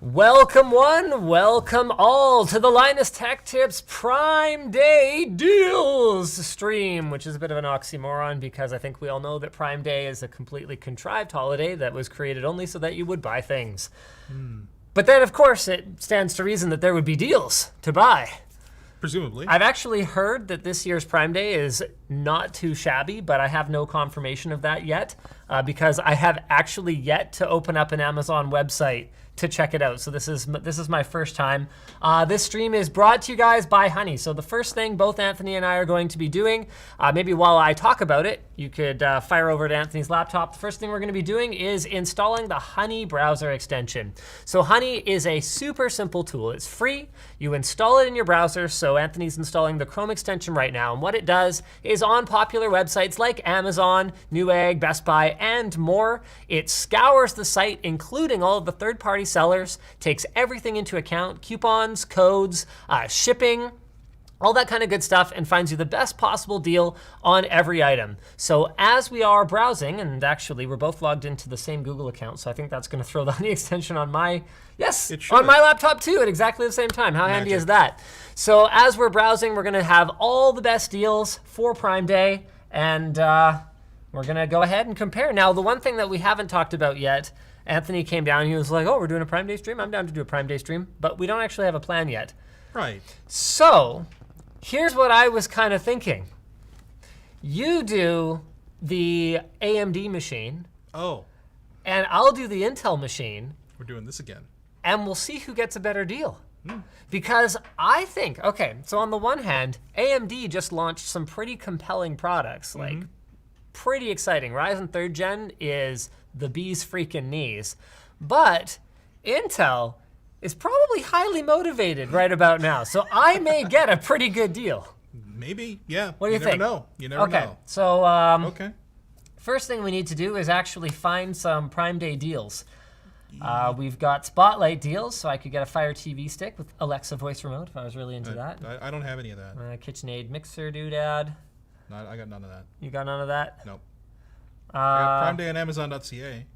Welcome one, welcome all to the Linus Tech Tips Prime Day Deals stream, which is a bit of an oxymoron because I think we all know that Prime Day is a completely contrived holiday that was created only so that you would buy things. But then, of course, it stands to reason that there would be deals to buy. Presumably. I've actually heard that this year's Prime Day is not too shabby, but I have no confirmation of that yet because I have actually yet to open up an Amazon website to check it out. So this is my first time. This stream is brought to you guys by Honey. So the first thing both Anthony and I are going to be doing, maybe while I talk about it, you could fire over to Anthony's laptop. The first thing we're going to be doing is installing the Honey browser extension. So Honey is a super simple tool. It's free. You install it in your browser. So Anthony's installing the Chrome extension right now. And what it does is on popular websites like Amazon, Newegg, Best Buy, and more, it scours the site, including all of the third-party sellers, takes everything into account, coupons, codes, shipping, all that kind of good stuff, and finds you the best possible deal on every item. So as we are browsing, and actually we're both logged into the same Google account, so I think that's gonna throw the Honey extension on my, on my laptop too at exactly the same time. How handy is that? So as we're browsing, we're gonna have all the best deals for Prime Day, and we're gonna go ahead and compare. Now, the one thing that we haven't talked about yet, Anthony came down, he was like, oh, we're doing a Prime Day stream? I'm down to do a Prime Day stream, but we don't actually have a plan yet. Right. So, here's what I was kind of thinking. You do the AMD machine. Oh. And I'll do the Intel machine. We're doing this again. And we'll see who gets a better deal. Because I think, okay, so on the one hand, AMD just launched some pretty compelling products, like pretty exciting. Ryzen 3rd Gen is the bee's freaking knees. But Intel is probably highly motivated right about now. So I may get a pretty good deal. Maybe, yeah. What do you think? Never know. You never know. Okay, so First thing we need to do is actually find some Prime Day deals. We've got Spotlight deals, so I could get a Fire TV stick with Alexa voice remote if I was really into that. I don't have any of that. KitchenAid mixer doodad. No, I got none of that. You got none of that? Nope. I got Prime Day on Amazon.ca.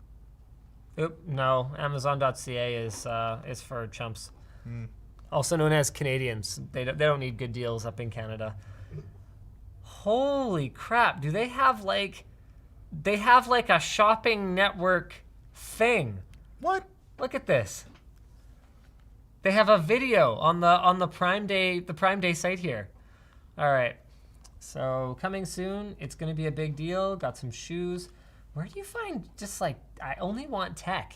Oop, no. Amazon.ca is for chumps. Also known as Canadians. They don't need good deals up in Canada. Holy crap! Do they have like a shopping network thing? What? Look at this. They have a video on the Prime Day site here. All right. So coming soon, it's gonna be a big deal. Got some shoes. Where do you find just like, I only want tech?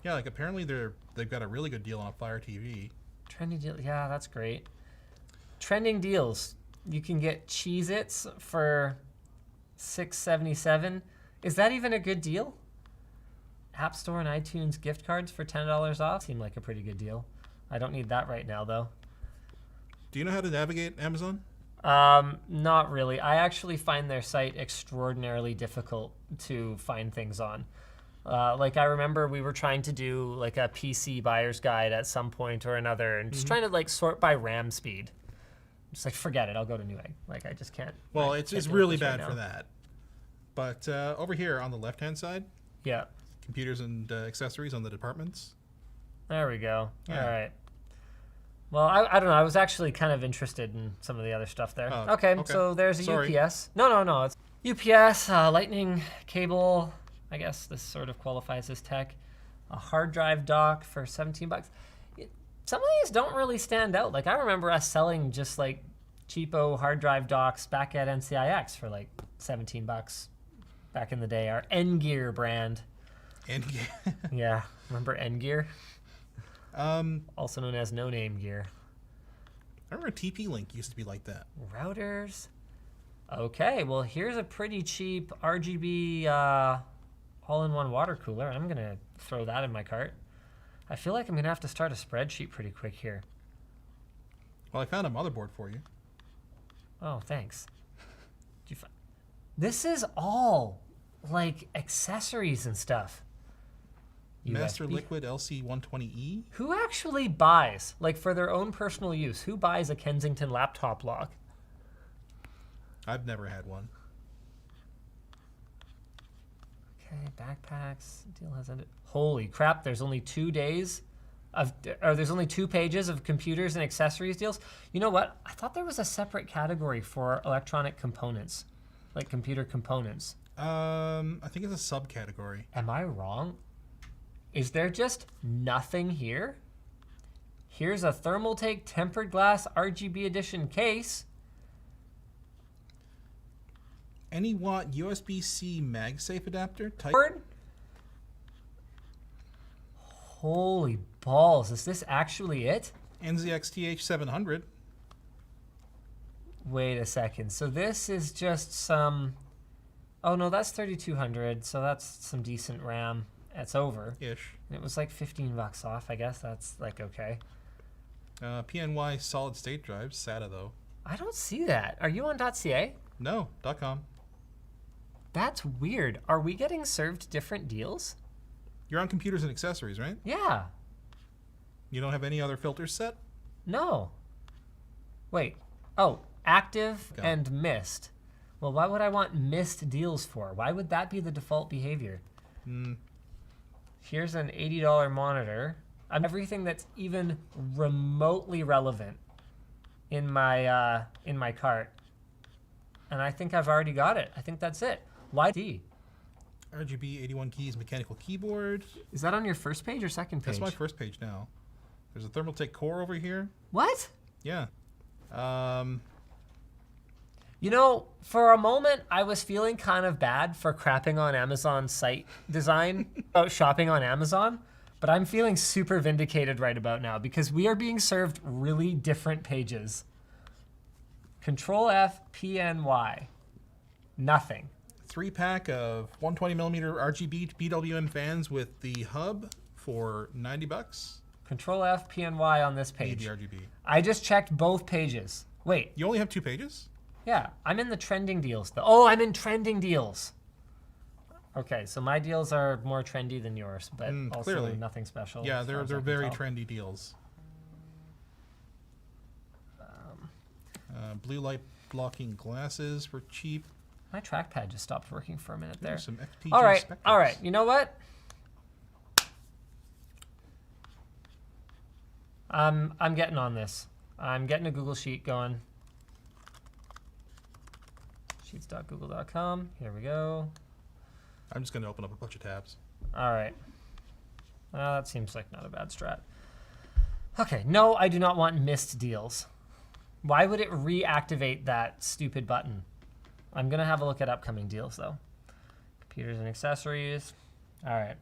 Yeah, like apparently they've got a really good deal on a Fire TV. Trending deal, yeah, that's great. Trending deals. You can get Cheez-Its for $6.77. Is that even a good deal? App Store and iTunes gift cards for $10 off seem like a pretty good deal. I don't need that right now though. Do you know how to navigate Amazon? Not really. I actually find their site extraordinarily difficult to find things on. Like I remember we were trying to do like a PC buyer's guide at some point or another and just trying to like sort by RAM speed. Just like, forget it, I'll go to Newegg. Like I just can't. Well, it's really bad for that. But over here on the left-hand side, yeah, computers and accessories on the departments. There we go. Yeah. All right. Well, I don't know. I was actually kind of interested in some of the other stuff there. Oh, okay, okay. So there's a Sorry. UPS. No. It's UPS, lightning cable. I guess this sort of qualifies as tech. A hard drive dock for $17. Some of these don't really stand out. Like I remember us selling just like cheapo hard drive docks back at NCIX for like $17 back in the day. Our N-Gear brand. N-Gear. Yeah, remember N-Gear? Also known as No Name Gear. I remember TP-Link used to be like that. Routers. Okay, well here's a pretty cheap RGB all-in-one water cooler. I'm gonna throw that in my cart. I feel like I'm gonna have to start a spreadsheet pretty quick here. Well, I found a motherboard for you. Oh, thanks. This is all like accessories and stuff. Master USB. Liquid LC120E. Who actually buys, like for their own personal use, who buys a Kensington laptop lock? I've never had one. Okay, backpacks. Deal has ended. Holy crap, there's only 2 days or there's only 2 pages of computers and accessories deals. You know what? I thought there was a separate category for electronic components, like computer components. I think it's a subcategory. Am I wrong? Is there just nothing here? Here's a Thermaltake tempered glass RGB edition case. Any watt USB-C MagSafe adapter type. Holy balls, is this actually it? NZX TH700. Wait a second, so this is just some, oh no, that's 3200, so that's some decent RAM. It's over. Ish. It was like 15 bucks off, I guess that's like okay. PNY solid state drives, SATA though. I don't see that. Are you on .ca? No, .com. That's weird. Are we getting served different deals? You're on computers and accessories, right? Yeah. You don't have any other filters set? No. Wait. Oh, active Okay. and missed. Well, why would I want missed deals for? Why would that be the default behavior? Here's an $80 monitor. Everything that's even remotely relevant in my cart. And I think I've already got it. I think that's it. Why D? RGB 81 keys mechanical keyboard. Is that on your first page or second page? That's my first page now. There's a Thermaltake core over here. What? Yeah. You know, for a moment, I was feeling kind of bad for crapping on Amazon's site design about shopping on Amazon, but I'm feeling super vindicated right about now because we are being served really different pages. Control F, PNY. Nothing. 3-pack of 120mm RGB BWM fans with the hub for 90 bucks. Control F, PNY on this page. Need the RGB. I just checked both pages. Wait, You only have 2 pages? yeah, I'm in the trending deals though. Oh, I'm in trending deals. Okay, so my deals are more trendy than yours, but also clearly. nothing special. Yeah, as far they're as I can very tell. trendy deals. Blue light blocking glasses for cheap. My trackpad just stopped working for a minute there. Some FPG All right, Spectres. all right. You know what? I'm getting on this. I'm getting a Google Sheet going. Sheets.google.com. Here we go. I'm just going to open up a bunch of tabs. All right. That seems like not a bad strat. Okay, no, I do not want missed deals. Why would it reactivate that stupid button? I'm going to have a look at upcoming deals, though. Computers and accessories. All right.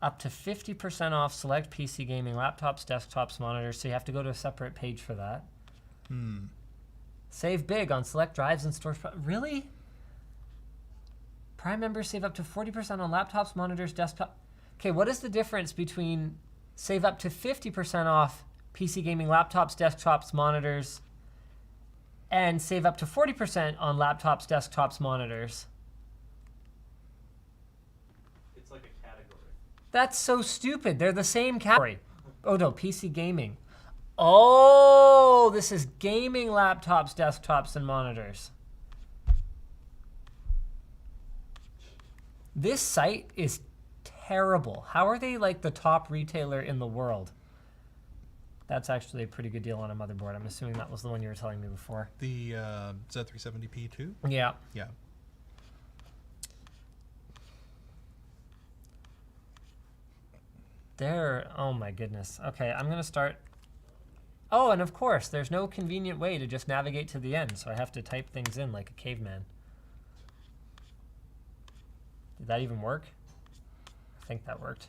Up to 50% off select PC gaming laptops, desktops, monitors. So you have to go to a separate page for that. Save big on select drives and storage. Really? Prime members save up to 40% on laptops, monitors, desktop. Okay, what is the difference between save up to 50% off PC gaming laptops, desktops, monitors, and save up to 40% on laptops, desktops, monitors? It's like a category. That's so stupid. They're the same category. Oh no, PC gaming. Oh, this is gaming laptops, desktops, and monitors. This site is terrible. How are they like the top retailer in the world? That's actually a pretty good deal on a motherboard. I'm assuming that was the one you were telling me before. The Z370P too? Yeah. Yeah. There, oh my goodness. Okay, I'm gonna start. Oh, and of course, there's no convenient way to just navigate to the end, so I have to type things in like a caveman. Did that even work? I think that worked.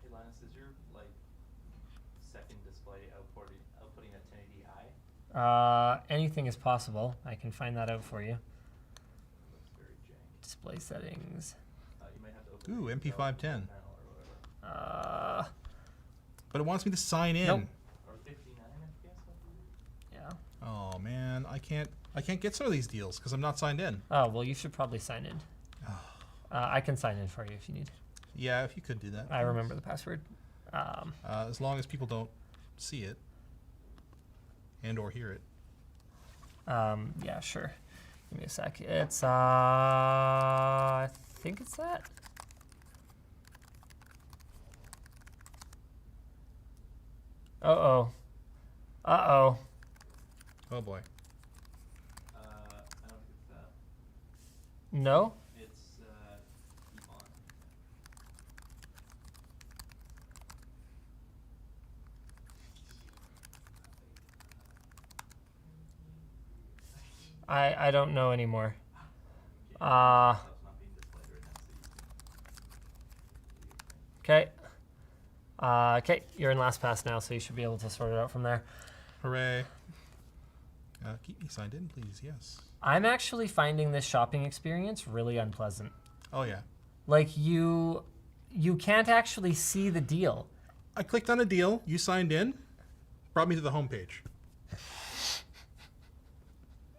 Hey Linus, is your like second display outputting a 1080i? Anything is possible. I can find that out for you. Looks very jank. Display settings. You might have to open Ooh, the MP510. panel or whatever. But it wants me to sign in. Nope. Or 59 FPS. Yeah. Oh man, I can't get some of these deals because I'm not signed in. Oh, well, you should probably sign in. I can sign in for you if you need. Yeah, if you could do that. I remember the password. As long as people don't see it and or hear it. Yeah, sure. Give me a sec. It's, I think it's that. Uh-oh. Uh-oh. Oh boy. I don't think it's that. No? It's keep on. I don't know anymore. Stuff's not being displayed right now, so you can. Okay. Okay, you're in last pass now, so you should be able to sort it out from there. Hooray. Keep me signed in, please. Yes. I'm actually finding this shopping experience really unpleasant. Oh yeah. Like you can't actually see the deal. I clicked on a deal. You signed in. Brought me to the homepage.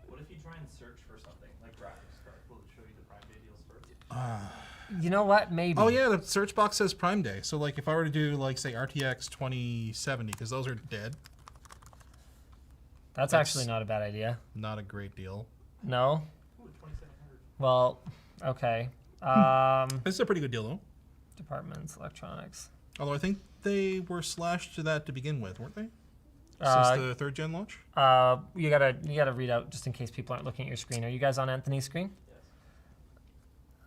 What if you try and search for something like graphics card? Will it show you the Prime Day deals first? You know what? Maybe. Oh yeah, the search box says Prime Day. So like, if I were to do like say RTX 2070, because those are dead, That's actually not a bad idea. not a great deal. No? Ooh, 2700. Well, okay. This is a pretty good deal though. Departments, electronics. Although I think they were slashed to that to begin with, weren't they? Uh, Since the 3rd gen launch. You gotta read out just in case people aren't looking at your screen. Are you guys on Anthony's screen? Yes.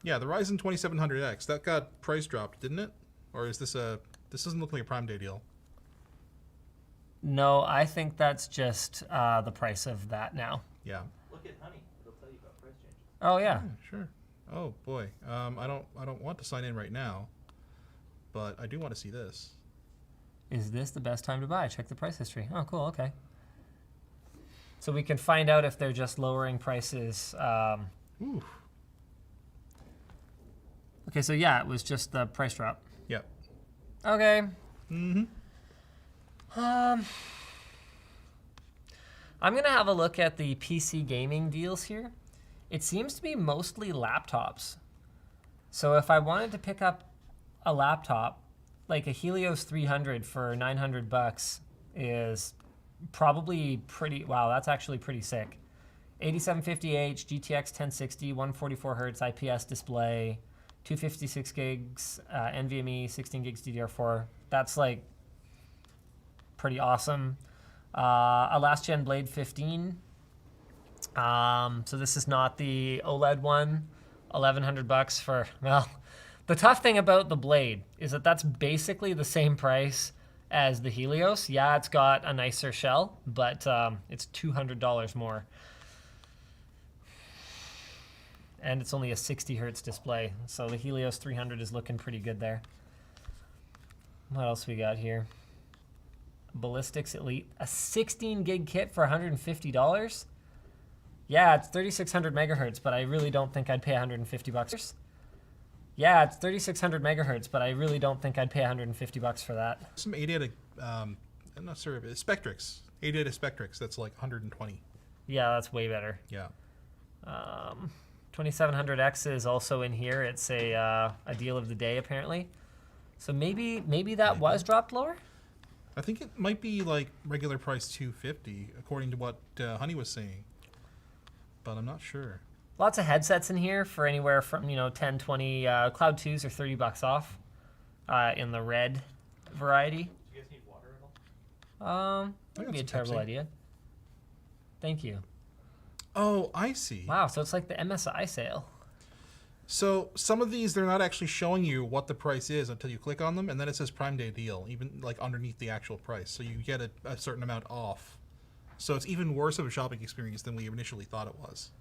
Yeah, the Ryzen 2700X that got price dropped, didn't it? Or is this a? This doesn't look like a Prime Day deal. No, I think that's just the price of that now. Yeah. Look at Honey. It'll tell you about price changes. Oh yeah. Sure. Oh boy. I don't want to sign in right now, but I do want to see this. Is this the best time to buy? Check the price history. Oh, cool. Okay. So we can find out if they're just lowering prices. Ooh. Okay, so yeah, it was just the price drop. Yep. Okay. Mm-hmm. I'm gonna have a look at the PC gaming deals here. It seems to be mostly laptops. So if I wanted to pick up a laptop, like a Helios 300 for $900 is probably pretty, wow, that's actually pretty sick. 8750H, GTX 1060, 144 hertz IPS display, 256 gigs, NVMe, 16 gigs DDR4. That's like pretty awesome. A last gen Blade 15. So this is not the OLED one. $1,100 for, well, the tough thing about the Blade is that that's basically the same price as the Helios. Yeah, it's got a nicer shell, but it's $200 more. And it's only a 60 hertz display. So the Helios 300 is looking pretty good there. What else we got here? Ballistics Elite, a 16 gig kit for $150. Yeah, it's 3600 megahertz, but I really don't think I'd pay $150. Yeah, it's 3600 megahertz, but I really don't think I'd pay $150 for that. Some 88. I'm not sure. Spectrix. 88 Spectrix. That's like 120. Yeah, that's way better. Yeah. 2700X is also in here. It's a deal of the day apparently. So maybe that was dropped lower. I think it might be like regular price $250 according to what Honey was saying, but I'm not sure. Lots of headsets in here for anywhere from 10, 20. Cloud 2s are $30 off in the red variety. Do you guys need water at all? That would be a some terrible Pepsi. idea. Thank you. Oh, I see. Wow, so it's like the MSI sale. So some of these, they're not actually showing you what the price is until you click on them, and then it says Prime Day deal, even like underneath the actual price. So you get a certain amount off. So it's even worse of a shopping experience than we initially thought it was.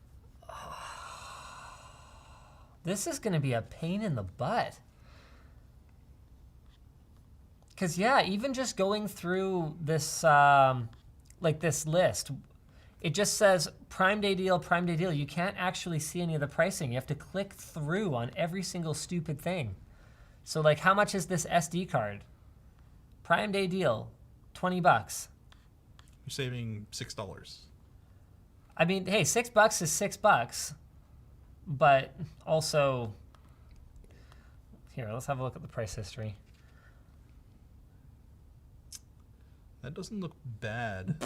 This is going to be a pain in the butt. Because, yeah, even just going through this, this list, it just says Prime Day deal, Prime Day deal. You can't actually see any of the pricing. You have to click through on every single stupid thing. So, like, how much is this SD card? Prime Day deal, $20. You're saving $6. I mean, hey, $6 is $6. But also, here, let's have a look at the price history. That doesn't look bad.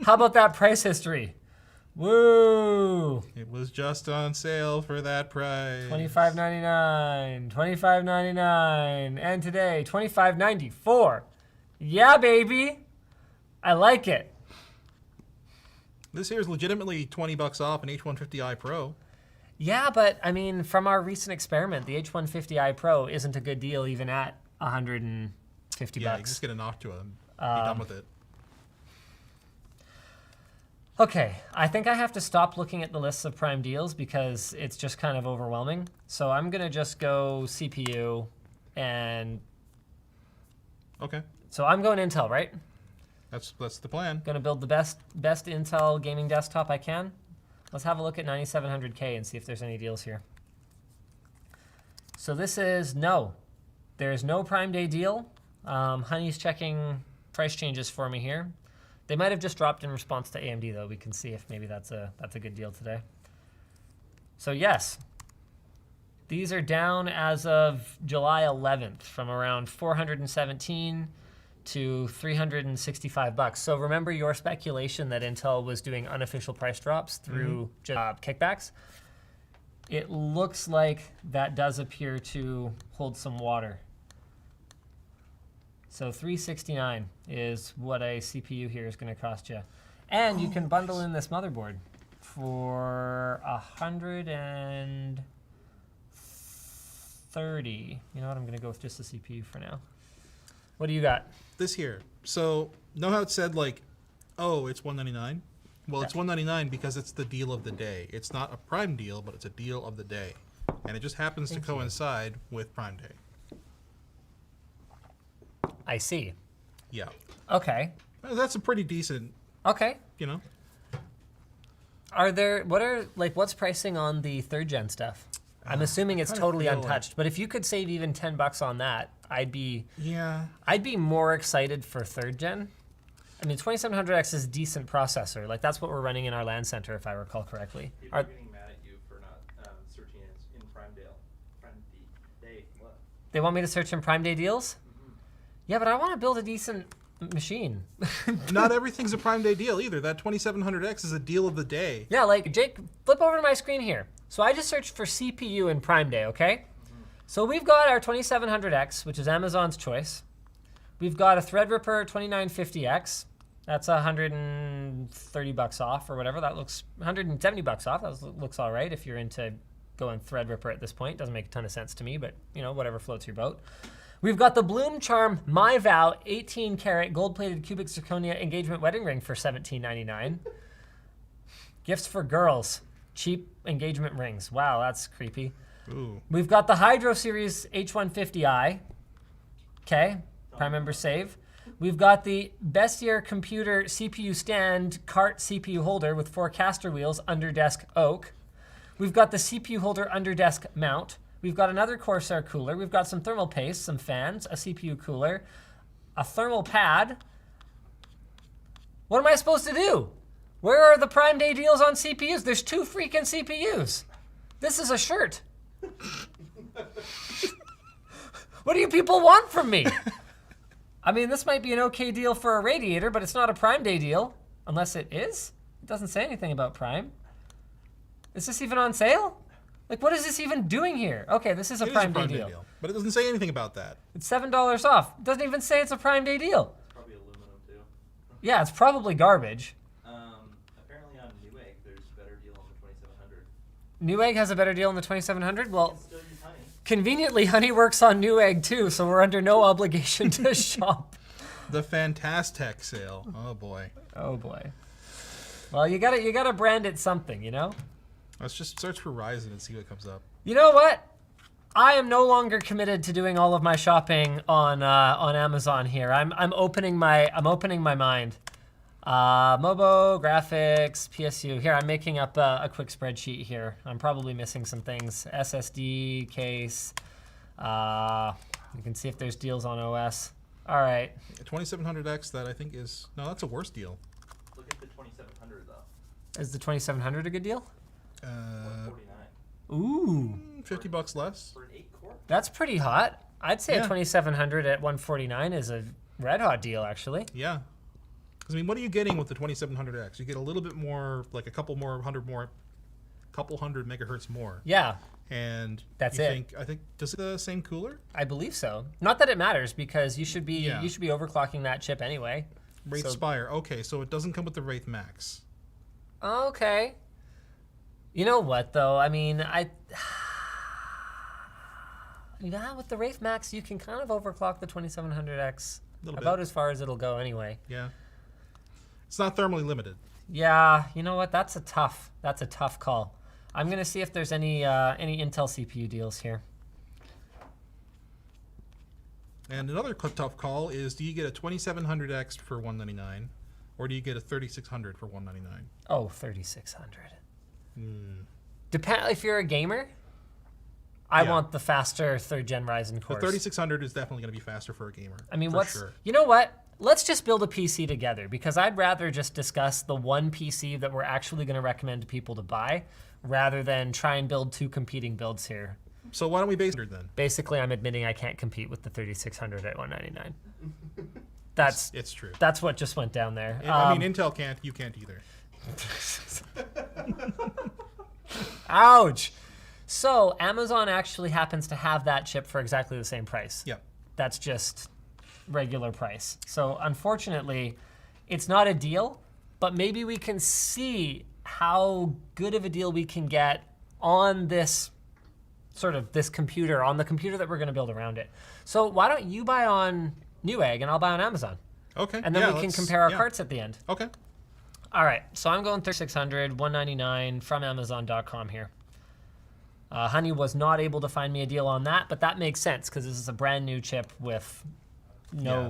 How about that price history? Woo! It was just on sale for that price. $25.99, $25.99, and today $25.94. Yeah, baby. I like it. This here is legitimately $20 off an H150i Pro. Yeah, but I mean, from our recent experiment, the H150i Pro isn't a good deal even at $150. Yeah, you just get a knock to it and be done with it. Okay, I think I have to stop looking at the lists of Prime deals because it's just kind of overwhelming. So I'm gonna just go CPU, and Okay, so I'm going Intel, right? that's the plan. Gonna build the best Intel gaming desktop I can. Let's have a look at 9700K and see if there's any deals here. So this is no. There's no Prime Day deal. Honey's checking price changes for me here. They might have just dropped in response to AMD though. We can see if maybe that's a good deal today. So yes, these are down as of July 11th from around 417 to $365. So remember your speculation that Intel was doing unofficial price drops through kickbacks? It looks like that does appear to hold some water. So $369 is what a CPU here is going to cost you. And you can bundle in this motherboard for $130. You know what, I'm going to go with just the CPU for now. What do you got? This here. So, know how it said like, oh, it's $199? Well, it's $199 because it's the deal of the day. It's not a Prime deal, but it's a deal of the day. And it just happens to coincide with Prime Day. I see. Yeah. Okay. That's a pretty decent, Okay. you know. What's pricing on the 3rd gen stuff? I'm assuming it's kinda totally feel like- untouched, but if you could save even $10 on that, I'd be Yeah. more excited for 3rd gen. I mean, 2700X is a decent processor. Like that's what we're running in our LAN center, if I recall correctly. People are getting mad at you for not searching in Prime Day. What? They want me to search in Prime Day deals? Yeah, but I want to build a decent machine. Not everything's a Prime Day deal either. That 2700X is a deal of the day. Yeah, like Jake, flip over to my screen here. So I just searched for CPU in Prime Day, okay? So we've got our 2700X, which is Amazon's choice. We've got a Threadripper 2950X. That's $130 off or whatever. That looks $170 off. That looks all right if you're into going Threadripper at this point. Doesn't make a ton of sense to me, but you know, whatever floats your boat. We've got the Bloom Charm My Vow 18 karat gold-plated cubic zirconia engagement wedding ring for $17.99. Gifts for girls, cheap engagement rings. Wow, that's creepy. Ooh. We've got the Hydro Series H150i. Okay, Prime member save. We've got the Bestier Computer CPU stand cart CPU holder with 4 caster wheels under desk oak. We've got the CPU holder under desk mount. We've got another Corsair cooler. We've got some thermal paste, some fans, a CPU cooler, a thermal pad. What am I supposed to do? Where are the Prime Day deals on CPUs? There's 2 freaking CPUs. This is a shirt. What do you people want from me? I mean, this might be an okay deal for a radiator, but it's not a Prime Day deal. Unless it is? It doesn't say anything about Prime. Is this even on sale? Like, what is this even doing here? Okay, this is a It is Prime Day deal. but it doesn't say anything about that. It's $7 off. It doesn't even say it's a Prime Day deal. It's probably aluminum too. Yeah, it's probably garbage. Apparently on Newegg, there's a better deal on the 2700. Newegg has a better deal on the 2700. Well, Still use Honey. conveniently, Honey works on Newegg too, so we're under no obligation to shop. The Fantastech sale. Oh boy. Oh boy. Well, you gotta brand it something, you know? Let's just search for Ryzen and see what comes up. You know what? I am no longer committed to doing all of my shopping on Amazon here. I'm opening my mind. Mobo, graphics, PSU. Here, I'm making up a quick spreadsheet here. I'm probably missing some things. SSD case. You can see if there's deals on OS. All right. 2700X, that I think is no, that's a worse deal. Look at the 2700 though. Is the 2700 a good deal? 149 Ooh, $50 less. for an 8-core. that's pretty hot. I'd say a Yeah. 2700 at 149 is a red hot deal, actually. Yeah. Because I mean, what are you getting with the 2700X? You get a little bit more, like a couple hundred megahertz more. Yeah, And That's you it. I think does it the same cooler? I believe so. Not that it matters because you should be Yeah. overclocking that chip anyway. Wraith So- Spire. Okay, so it doesn't come with the Wraith Max. Okay. You know what though? I mean, yeah, with the Wraith Max, you can kind of overclock the 2700X Little bit. about as far as it'll go anyway. Yeah. It's not thermally limited. Yeah, you know what? That's a tough call. I'm gonna see if there's any Intel CPU deals here. And another tough call is: do you get a 2700X for $199, or do you get a 3600 for $199? Oh, 3600. Depend if you're a gamer. I Yeah. want the faster 3rd gen Ryzen The cores. 3600 is definitely going to be faster for a gamer. I mean, for sure. you know what? Let's just build a PC together because I'd rather just discuss the one PC that we're actually going to recommend to people to buy rather than try and build 2 competing builds here. So why don't we base it then? Basically, I'm admitting I can't compete with the 3600 at $199. It's true. That's what just went down there. I mean, Intel can't. You can't either. Ouch. So Amazon actually happens to have that chip for exactly the same price. Yep. That's just regular price. So unfortunately, it's not a deal, but maybe we can see how good of a deal we can get on this computer, on the computer that we're going to build around it. So why don't you buy on Newegg and I'll buy on Amazon? Okay. And then we can let's- compare our yeah. carts at the end. Okay. All right, so I'm going 3600, $199 from Amazon.com here. Honey was not able to find me a deal on that, but that makes sense because this is a brand new chip with no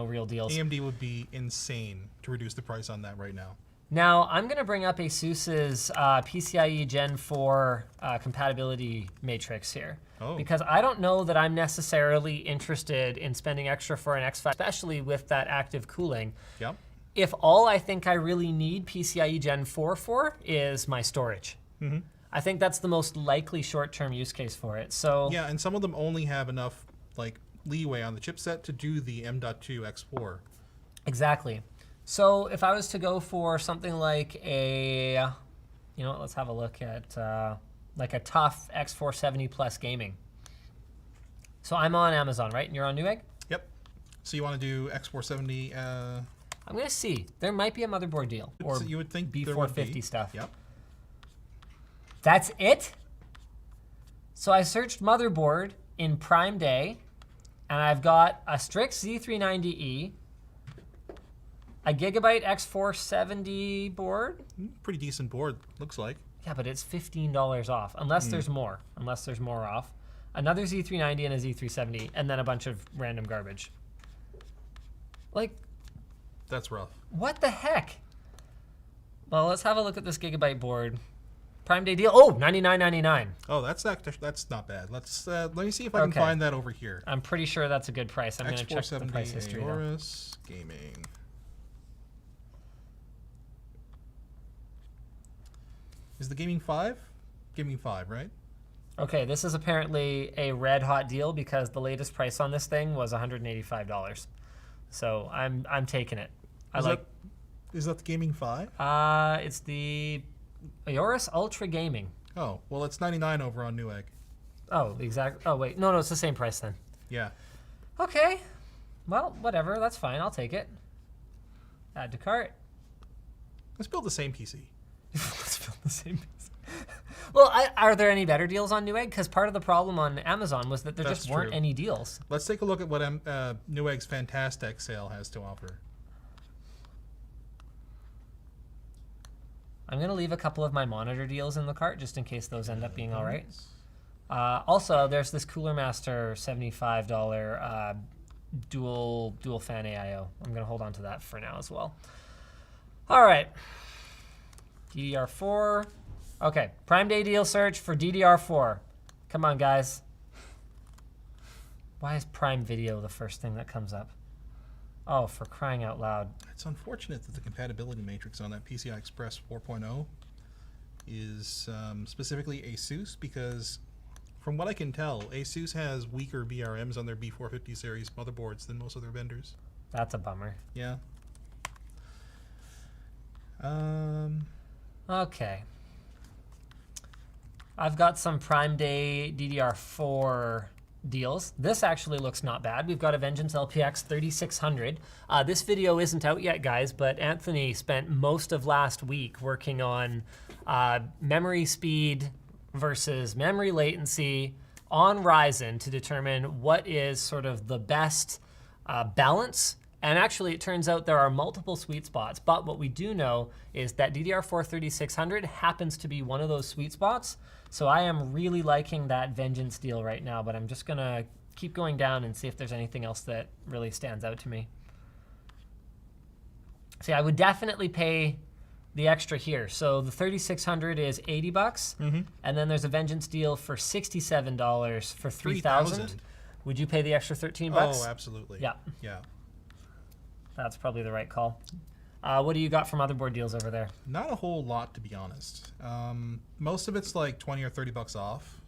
real deals. AMD would be insane to reduce the price on that right now. Now, I'm going to bring up ASUS's PCIe Gen 4 compatibility matrix here. Oh. Because I don't know that I'm necessarily interested in spending extra for an X5, especially with that active cooling. Yep. If all I think I really need PCIe Gen 4 for is my storage. Mm-hmm. I think that's the most likely short-term use case for it. So Yeah, and some of them only have enough like leeway on the chipset to do the M.2 X4. exactly. So if I was to go for something like a, let's have a look at like a tough X470 Plus gaming. So I'm on Amazon, right? And you're on Newegg? Yep. So you want to do X470? I'm gonna see. There might be a motherboard deal or you would think there would B450 be. stuff. Yep. That's it? So I searched motherboard in Prime Day, and I've got a Strix Z390E, a Gigabyte X470 board. Pretty decent board, looks like. Yeah, but it's $15 off, unless there's more. Unless there's more off. Another Z390 and a Z370, and then a bunch of random garbage. Like, That's rough. what the heck? Well, let's have a look at this Gigabyte board. Prime Day deal. Oh, $99.99. Oh, that's not bad. Let me see if I can Okay. find that over here. I'm pretty sure that's a good price. I'm going to check the X470 price history though. Aorus Gaming. Is the Gaming 5? Gaming 5, right? Okay, this is apparently a red hot deal because the latest price on this thing was $185. So I'm taking it. Is that the Gaming 5? It's the Aorus Ultra Gaming. Oh, well, it's 99 over on Newegg. Oh, oh wait, no, it's the same price then. Yeah. Okay, well, whatever, that's fine. I'll take it. Add to cart. Let's build the same PC. Let's build the same piece. Well, are there any better deals on Newegg? Because part of the problem on Amazon was that there That's just weren't true. any deals. Let's take a look at what Newegg's Fantastic sale has to offer. I'm going to leave a couple of my monitor deals in the cart just in case those end up being all right. Also, there's this Cooler Master $75 dual fan AIO. I'm going to hold on to that for now as well. All right. DDR4. Okay, Prime Day deal search for DDR4. Come on, guys. Why is Prime Video the first thing that comes up? Oh, for crying out loud. It's unfortunate that the compatibility matrix on that PCI Express 4.0 is specifically ASUS, because from what I can tell, ASUS has weaker VRMs on their B450 series motherboards than most of their vendors. That's a bummer. Yeah. Okay. I've got some Prime Day DDR4 deals. This actually looks not bad. We've got a Vengeance LPX 3600. This video isn't out yet, guys, but Anthony spent most of last week working on memory speed versus memory latency on Ryzen to determine what is sort of the best balance. And actually, it turns out there are multiple sweet spots. But what we do know is that DDR4 3600 happens to be one of those sweet spots. So I am really liking that Vengeance deal right now, but I'm just gonna keep going down and see if there's anything else that really stands out to me. See, I would definitely pay the extra here. So the 3600 is 80 bucks, and then there's a Vengeance deal for $67 for 3000. 3,000. Would you pay the extra 13 bucks? Oh, absolutely. Yeah. Yeah. That's probably the right call. What do you got for motherboard deals over there? Not a whole lot, to be honest. Most of it's like 20 or 30 bucks off.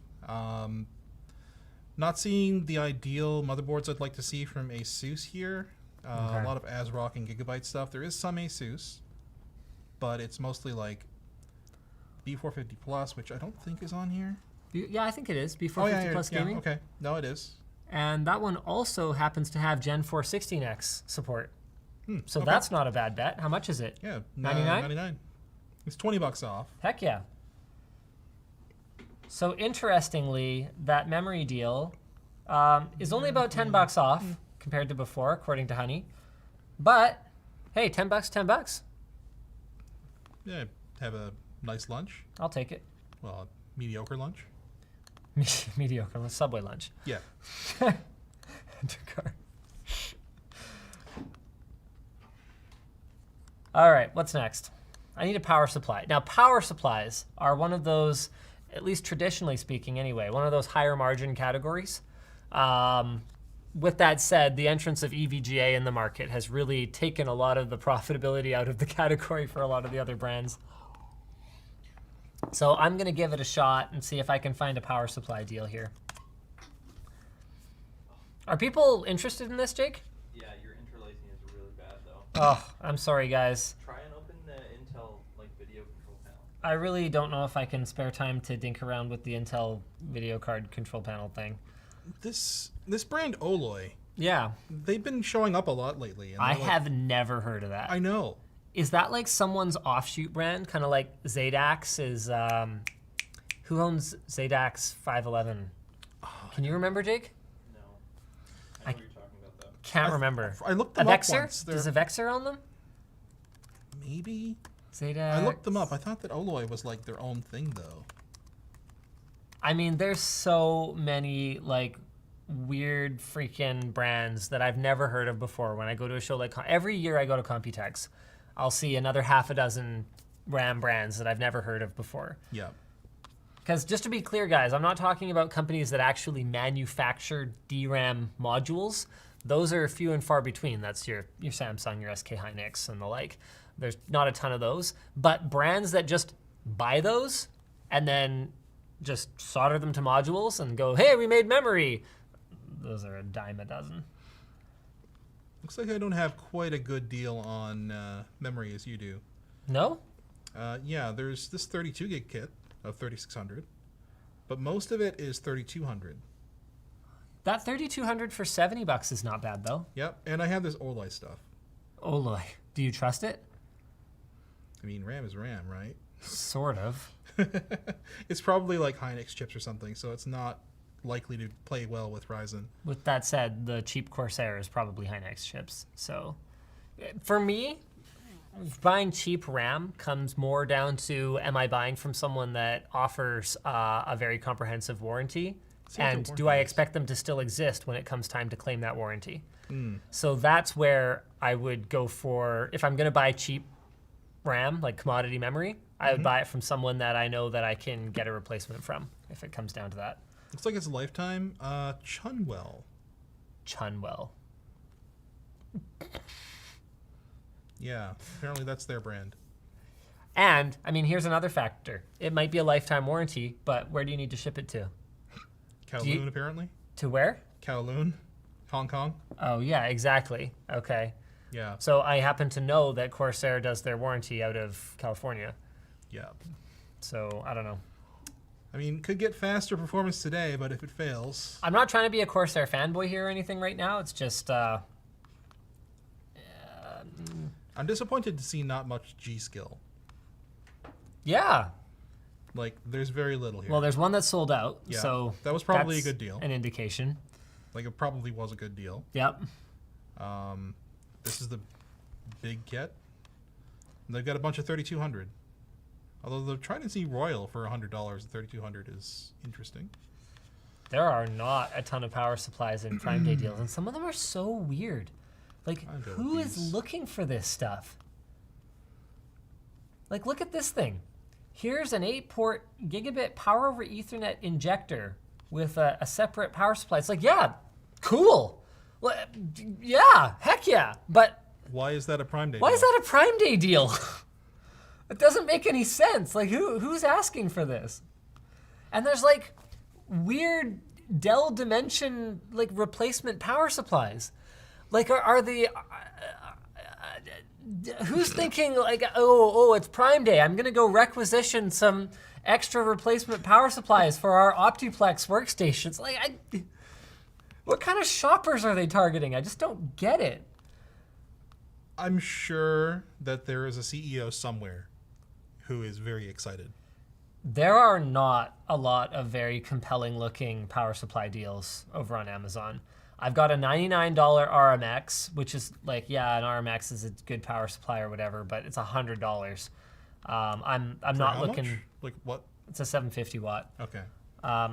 Not seeing the ideal motherboards I'd like to see from ASUS here. Okay. A lot of ASRock and Gigabyte stuff. There is some ASUS, but it's mostly like B450 Plus, which I don't think is on here. Yeah, I think it is. B450 Oh, yeah, Plus yeah, Gaming. okay. No, it is. And that one also happens to have Gen 4 16X support. So okay. that's not a bad bet. How much is it? Yeah, 99? 99. It's 20 bucks off. Heck yeah. So interestingly, that memory deal is only about 10 bucks off compared to before, according to Honey. But hey, 10 bucks, 10 bucks. Yeah, have a nice lunch. I'll take it. Well, a mediocre lunch. Mediocre Subway lunch. Yeah. All right, what's next? I need a power supply. Now, power supplies are one of those, at least traditionally speaking anyway, one of those higher margin categories. With that said, the entrance of EVGA in the market has really taken a lot of the profitability out of the category for a lot of the other brands. So I'm going to give it a shot and see if I can find a power supply deal here. Are people interested in this, Jake? Yeah, your interlacing is really bad though. Oh, I'm sorry, guys. Try and open the Intel like video control panel. I really don't know if I can spare time to dink around with the Intel video card control panel thing. This brand Oloy, Yeah, they've been showing up a lot lately. And I they're like- have never heard of that. I know. Is that like someone's offshoot brand? Kind of like Zadax is, who owns Zadax 511? Can you remember, Jake? No. I know what you're talking about though. Can't remember. I looked them up Avexer? once. Does They're- Avexer own them? Maybe. Zadax. I looked them up. I thought that Oloy was like their own thing, though. I mean, there's so many like weird freaking brands that I've never heard of before. When I go to a show like every year I go to Computex, I'll see another half a dozen RAM brands that I've never heard of before. Yeah. Because just to be clear, guys, I'm not talking about companies that actually manufacture DRAM modules. Those are few and far between. That's your Samsung, your SK Hynix, and the like. There's not a ton of those. But brands that just buy those and then just solder them to modules and go, hey, we made memory. Those are a dime a dozen. Looks like I don't have quite a good deal on memory as you do. No? Yeah, there's this 32 gig kit of 3600, but most of it is 3200. That 3200 for 70 bucks is not bad, though. Yep, and I have this Oloy stuff. Oloy. Do you trust it? I mean, RAM is RAM, right? Sort of. It's probably like Hynix chips or something, so it's not likely to play well with Ryzen. With that said, the cheap Corsair is probably Hynix chips. So for me, buying cheap RAM comes more down to, am I buying from someone that offers a very comprehensive warranty? See what the And do I warranty is. expect them to still exist when it comes time to claim that warranty? So that's where I would go for, if I'm going to buy cheap RAM, like commodity memory, I would buy it from someone that I know that I can get a replacement from, if it comes down to that. Looks like it's a lifetime. Chunwell. Chunwell. Yeah, apparently that's their brand. And, I mean, here's another factor. It might be a lifetime warranty, but where do you need to ship it to? Kowloon, you- apparently. To where? Kowloon, Hong Kong. Oh, yeah, exactly. Okay. Yeah. So I happen to know that Corsair does their warranty out of California. Yeah. So I don't know. I mean, could get faster performance today, but if it fails, I'm not trying to be a Corsair fanboy here or anything right now. It's just I'm disappointed to see not much G skill. yeah. Like, there's very little here. Well, there's one that's sold out, Yeah, so that was probably that's a good deal. An indication. Like, it probably was a good deal. Yep. This is the big kit. And they've got a bunch of 3200. Although the Trident Z Royal for $100 and 3200 is interesting. There are not a ton of power supplies in Prime Day deals, and some of them are so weird. Like, I'll go who with is these. looking for this stuff? Like, look at this thing. Here's an 8-port gigabit power over Ethernet injector with a separate power supply. It's like, yeah, cool. Well, yeah, heck yeah. But Why is that a Prime Day why deal? is that a Prime Day deal? It doesn't make any sense. Like, who's asking for this? And there's like weird Dell Dimension like replacement power supplies. Like, are the who's thinking like, oh, it's Prime Day. I'm gonna go requisition some extra replacement power supplies for our Optiplex workstations. Like, what kind of shoppers are they targeting? I just don't get it. I'm sure that there is a CEO somewhere who is very excited. There are not a lot of very compelling looking power supply deals over on Amazon. I've got a $99 RMX, which is like, yeah, an RMX is a good power supply or whatever, but it's $100. I'm For not how looking. much? Like what? It's a 750 watt. Okay.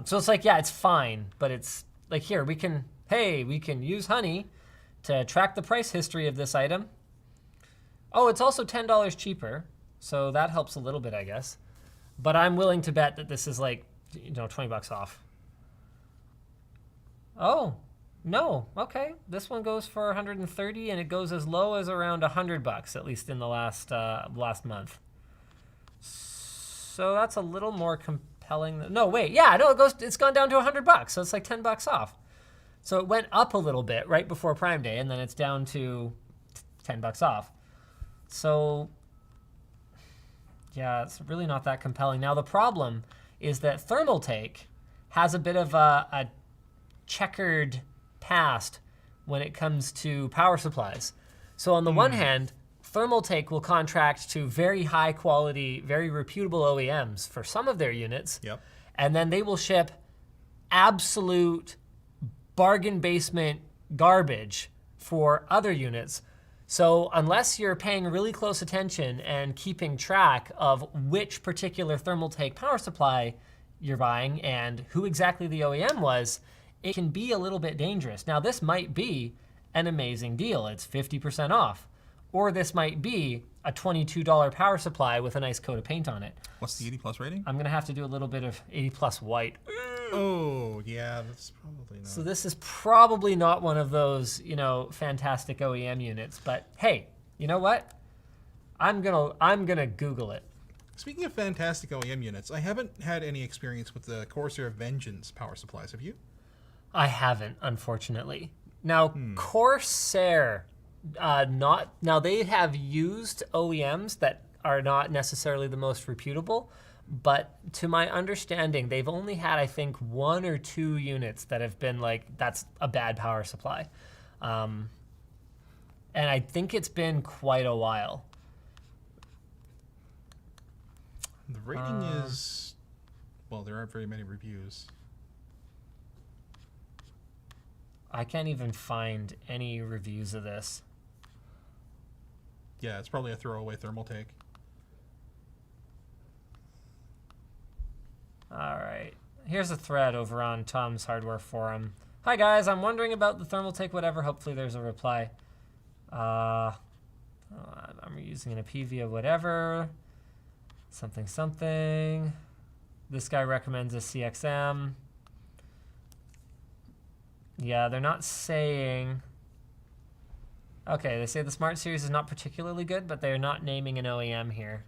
So it's like, yeah, it's fine, but it's like, here we can use Honey to track the price history of this item. Oh, it's also $10 cheaper, so that helps a little bit, I guess. But I'm willing to bet that this is like, 20 bucks off. Oh, no, okay. This one goes for 130, and it goes as low as around 100 bucks, at least in the last month. So that's a little more compelling. No, wait, yeah, no, it's gone down to 100 bucks, so it's like 10 bucks off. So it went up a little bit right before Prime Day, and then it's down to 10 bucks off. So, yeah, it's really not that compelling. Now, the problem is that Thermaltake has a bit of a checkered past when it comes to power supplies. So on the one hand, Thermaltake will contract to very high quality, very reputable OEMs for some of their units. Yep. And then they will ship absolute bargain basement garbage for other units. So unless you're paying really close attention and keeping track of which particular Thermaltake power supply you're buying and who exactly the OEM was, it can be a little bit dangerous. Now, this might be an amazing deal. It's 50% off. Or this might be a $22 power supply with a nice coat of paint on it. What's the 80 plus rating? I'm gonna have to do a little bit of 80 plus white. Oh, yeah, that's probably not. So this is probably not one of those, fantastic OEM units, but hey, you know what? I'm gonna Google it. Speaking of fantastic OEM units, I haven't had any experience with the Corsair Vengeance power supplies. Have you? I haven't, unfortunately. Now, Corsair, now they have used OEMs that are not necessarily the most reputable, but to my understanding, they've only had, I think, 1 or 2 units that have been like, that's a bad power supply. And I think it's been quite a while. The rating is, well, there aren't very many reviews. I can't even find any reviews of this. Yeah, it's probably a throwaway Thermaltake. All right. Here's a thread over on Tom's Hardware Forum. Hi, guys. I'm wondering about the Thermaltake whatever. Hopefully there's a reply. I'm using an Apivia whatever. Something. This guy recommends a CXM. Yeah, they're not saying... Okay, they say the Smart Series is not particularly good, but they're not naming an OEM here.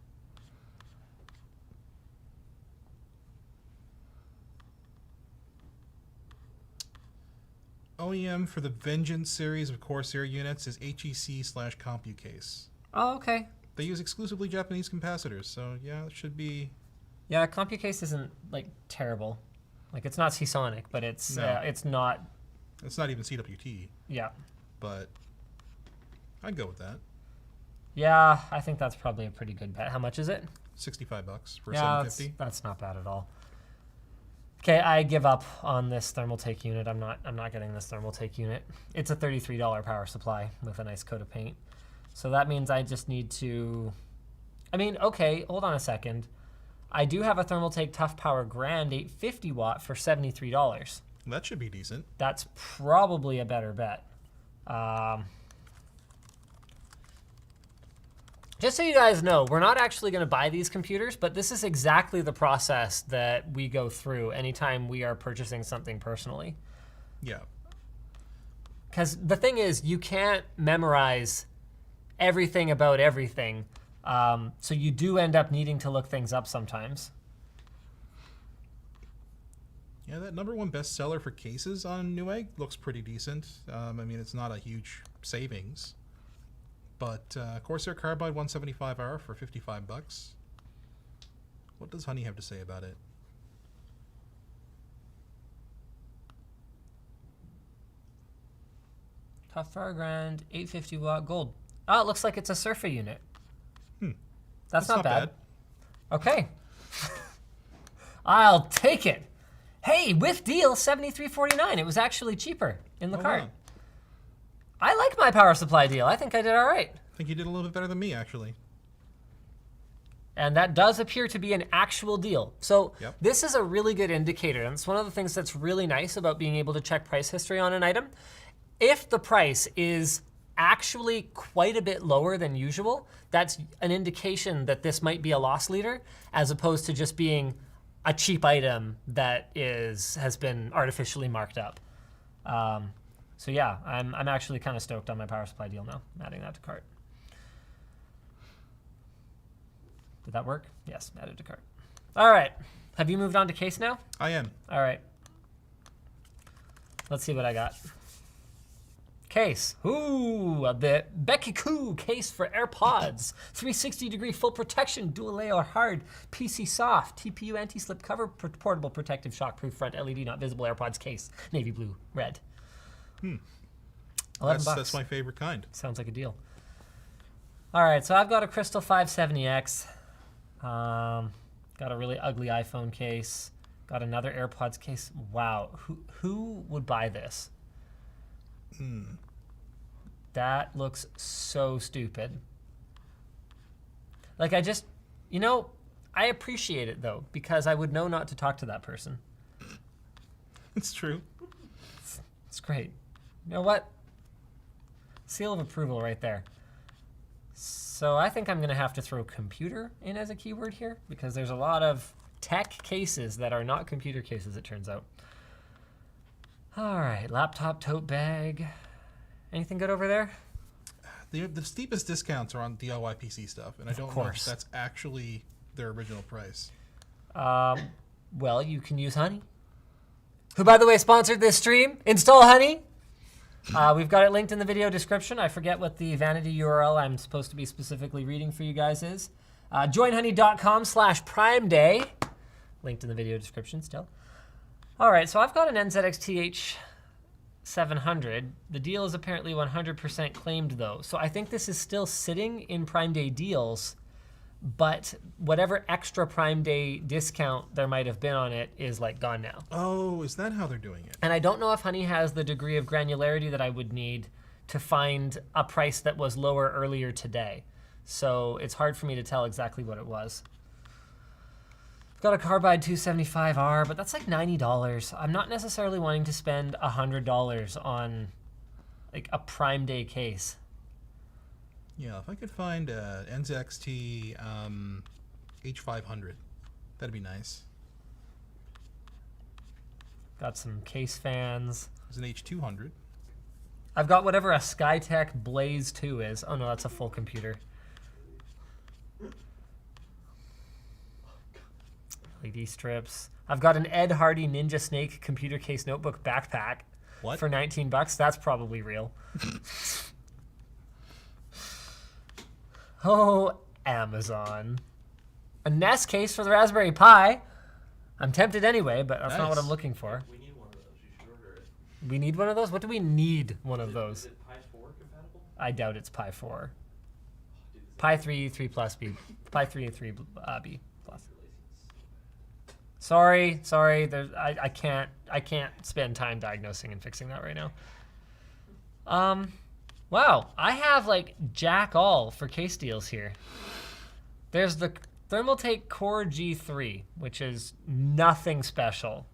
OEM for the Vengeance series of Corsair units is HEC/CompuCase. Oh, okay. They use exclusively Japanese capacitors, so yeah, it should be. Yeah, CompuCase isn't like terrible. Like it's not Seasonic, but it's No. it's not. It's not even CWT, Yeah. but I'd go with that. Yeah, I think that's probably a pretty good bet. How much is it? $65 for Yeah, 750. that's not bad at all. Okay, I give up on this thermal take unit. I'm not getting this thermal take unit. It's a $33 power supply with a nice coat of paint. So that means I just need to. I mean, okay, hold on a second. I do have a thermal take Tough Power Grand 850 watt for $73. That should be decent. That's probably a better bet. Just so you guys know, we're not actually going to buy these computers, but this is exactly the process that we go through anytime we are purchasing something personally. Yeah. Because the thing is, you can't memorize everything about everything, so you do end up needing to look things up sometimes. Yeah, that #1 bestseller for cases on Newegg looks pretty decent. I mean, it's not a huge savings. But Corsair Carbide 175R for $55. What does Honey have to say about it? Tough Power Grand 850 watt gold. Oh, it looks like it's a Surfa unit. That's not bad. Okay. I'll take it. Hey, with deal, $73.49. It was actually cheaper in the Oh, cart. wow. I like my power supply deal. I think I did all right. I think you did a little bit better than me, actually. And that does appear to be an actual deal. So Yep. this is a really good indicator. And it's one of the things that's really nice about being able to check price history on an item. If the price is actually quite a bit lower than usual, that's an indication that this might be a loss leader, as opposed to just being a cheap item that has been artificially marked up. So yeah, I'm actually kind of stoked on my power supply deal now. I'm adding that to cart. Did that work? Yes, added to cart. All right, have you moved on to case now? I am. All right. Let's see what I got. Case. Ooh, the Becky Koo case for AirPods. 360-degree full protection, dual layer hard, PC soft, TPU anti-slip cover, portable protective shockproof front LED not visible AirPods case. Navy blue, red. $11 bucks. That's my favorite kind. Sounds like a deal. All right, so I've got a Crystal 570X. Got a really ugly iPhone case. Got another AirPods case. Wow, who would buy this? That looks so stupid. Like I just, I appreciate it though, because I would know not to talk to that person. It's true. It's great. You know what? Seal of approval right there. So I think I'm going to have to throw computer in as a keyword here, because there's a lot of tech cases that are not computer cases, it turns out. All right, laptop tote bag. Anything good over there? The steepest discounts are on DIY PC stuff, and I don't know if that's actually their original price. Well, you can use Honey, who, by the way, sponsored this stream. Install Honey. We've got it linked in the video description. I forget what the vanity URL I'm supposed to be specifically reading for you guys is. Joinhoney.com/Prime Day. Linked in the video description still. All right, so I've got an NZXT H700. The deal is apparently 100% claimed, though. So I think this is still sitting in Prime Day deals, but whatever extra Prime Day discount there might have been on it is like gone now. Oh, is that how they're doing it? And I don't know if Honey has the degree of granularity that I would need to find a price that was lower earlier today. So it's hard for me to tell exactly what it was. I've got a Carbide 275R, but that's like $90. I'm not necessarily wanting to spend $100 on like a Prime Day case. Yeah, if I could find a NZXT H500, that'd be nice. Got some case fans. There's an H200. I've got whatever a Skytech Blaze 2 is. Oh no, that's a full computer. LED strips. I've got an Ed Hardy Ninja Snake computer case notebook backpack. What? For 19 bucks. That's probably real. Oh, Amazon. A Nest case for the Raspberry Pi. I'm tempted anyway, but that's not what I'm Nice. looking for. We need one of those. You should order it. We need one of those? What do we need one of Is those? it Pi 4 compatible? I doubt it's Pi 4. Dude, this Pi 3, 3 plus B. Pi 3 and 3 B plus. is releasing Sorry. I can't spend time diagnosing and fixing that right now. Wow, I have like jack all for case deals here. There's the Thermaltake Core G3, which is nothing special.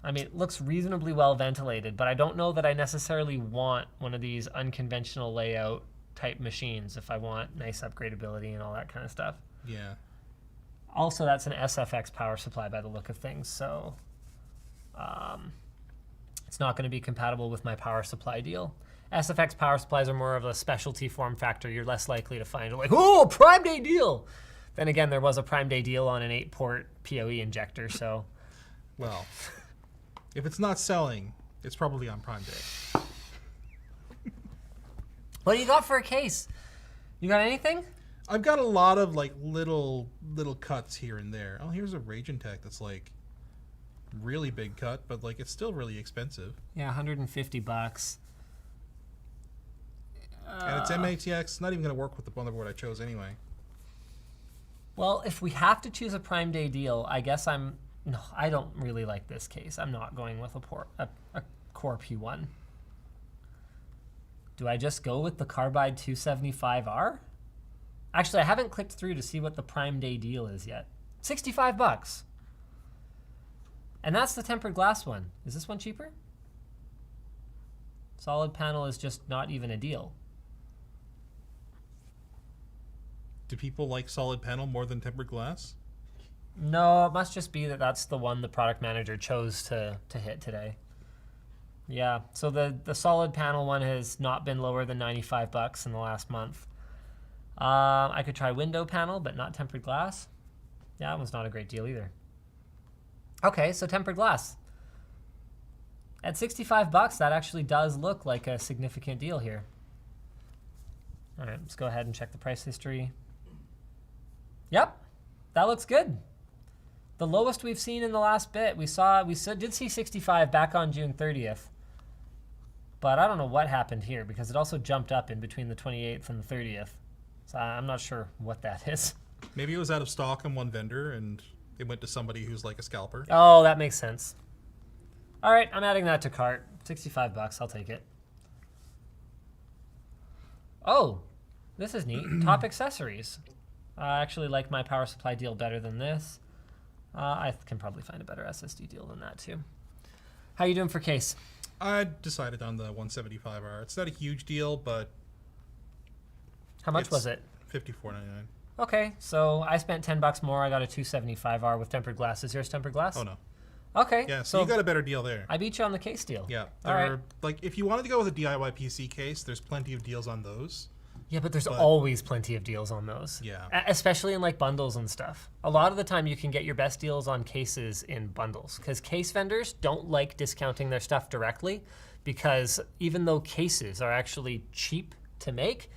I mean, it looks reasonably well ventilated, but I don't know that I necessarily want one of these unconventional layout type machines if I want nice upgradability and all that kind of stuff. Yeah. Also, that's an SFX power supply by the look of things, so it's not going to be compatible with my power supply deal. SFX power supplies are more of a specialty form factor. You're less likely to find like, oh, Prime Day deal. Then again, there was a Prime Day deal on an 8-port PoE injector, so Well, if it's not selling, it's probably on Prime Day. what do you got for a case? You got anything? I've got a lot of like little cuts here and there. Oh, here's a Raging Tech that's like really big cut, but like it's still really expensive. Yeah, 150 bucks. And it's MATX. Not even going to work with the motherboard I chose anyway. Well, if we have to choose a Prime Day deal, I guess no, I don't really like this case. I'm not going with a Core P1. Do I just go with the Carbide 275R? Actually, I haven't clicked through to see what the Prime Day deal is yet. 65 bucks. And that's the tempered glass one. Is this one cheaper? Solid panel is just not even a deal. Do people like solid panel more than tempered glass? No, it must just be that that's the one the product manager chose to hit today. Yeah, so the solid panel one has not been lower than 95 bucks in the last month. I could try window panel, but not tempered glass. Yeah, that one's not a great deal either. Okay, so tempered glass. At 65 bucks, that actually does look like a significant deal here. All right, let's go ahead and check the price history. Yep, that looks good. The lowest we've seen in the last bit. We did see 65 back on June 30th. But I don't know what happened here because it also jumped up in between the 28th and the 30th. So I'm not sure what that is. Maybe it was out of stock on one vendor and it went to somebody who's like a scalper. Oh, that makes sense. All right, I'm adding that to cart. 65 bucks, I'll take it. Oh, this is neat. Top accessories. I actually like my power supply deal better than this. I can probably find a better SSD deal than that too. How you doing for case? I decided on the 175R. It's not a huge deal, but How much It's- was it? $54.99. Okay, so I spent 10 bucks more. I got a 275R with tempered glass. Is yours tempered glass? Oh no. Okay. Yeah, so you got a better deal there. I beat you on the case deal. Yeah. All There right. are, like if you wanted to go with a DIY PC case, there's plenty of deals on those. Yeah, but there's But- always plenty of deals on those. Yeah. Especially in like bundles and stuff. A lot of the time you can get your best deals on cases in bundles because case vendors don't like discounting their stuff directly because even though cases are actually cheap to make,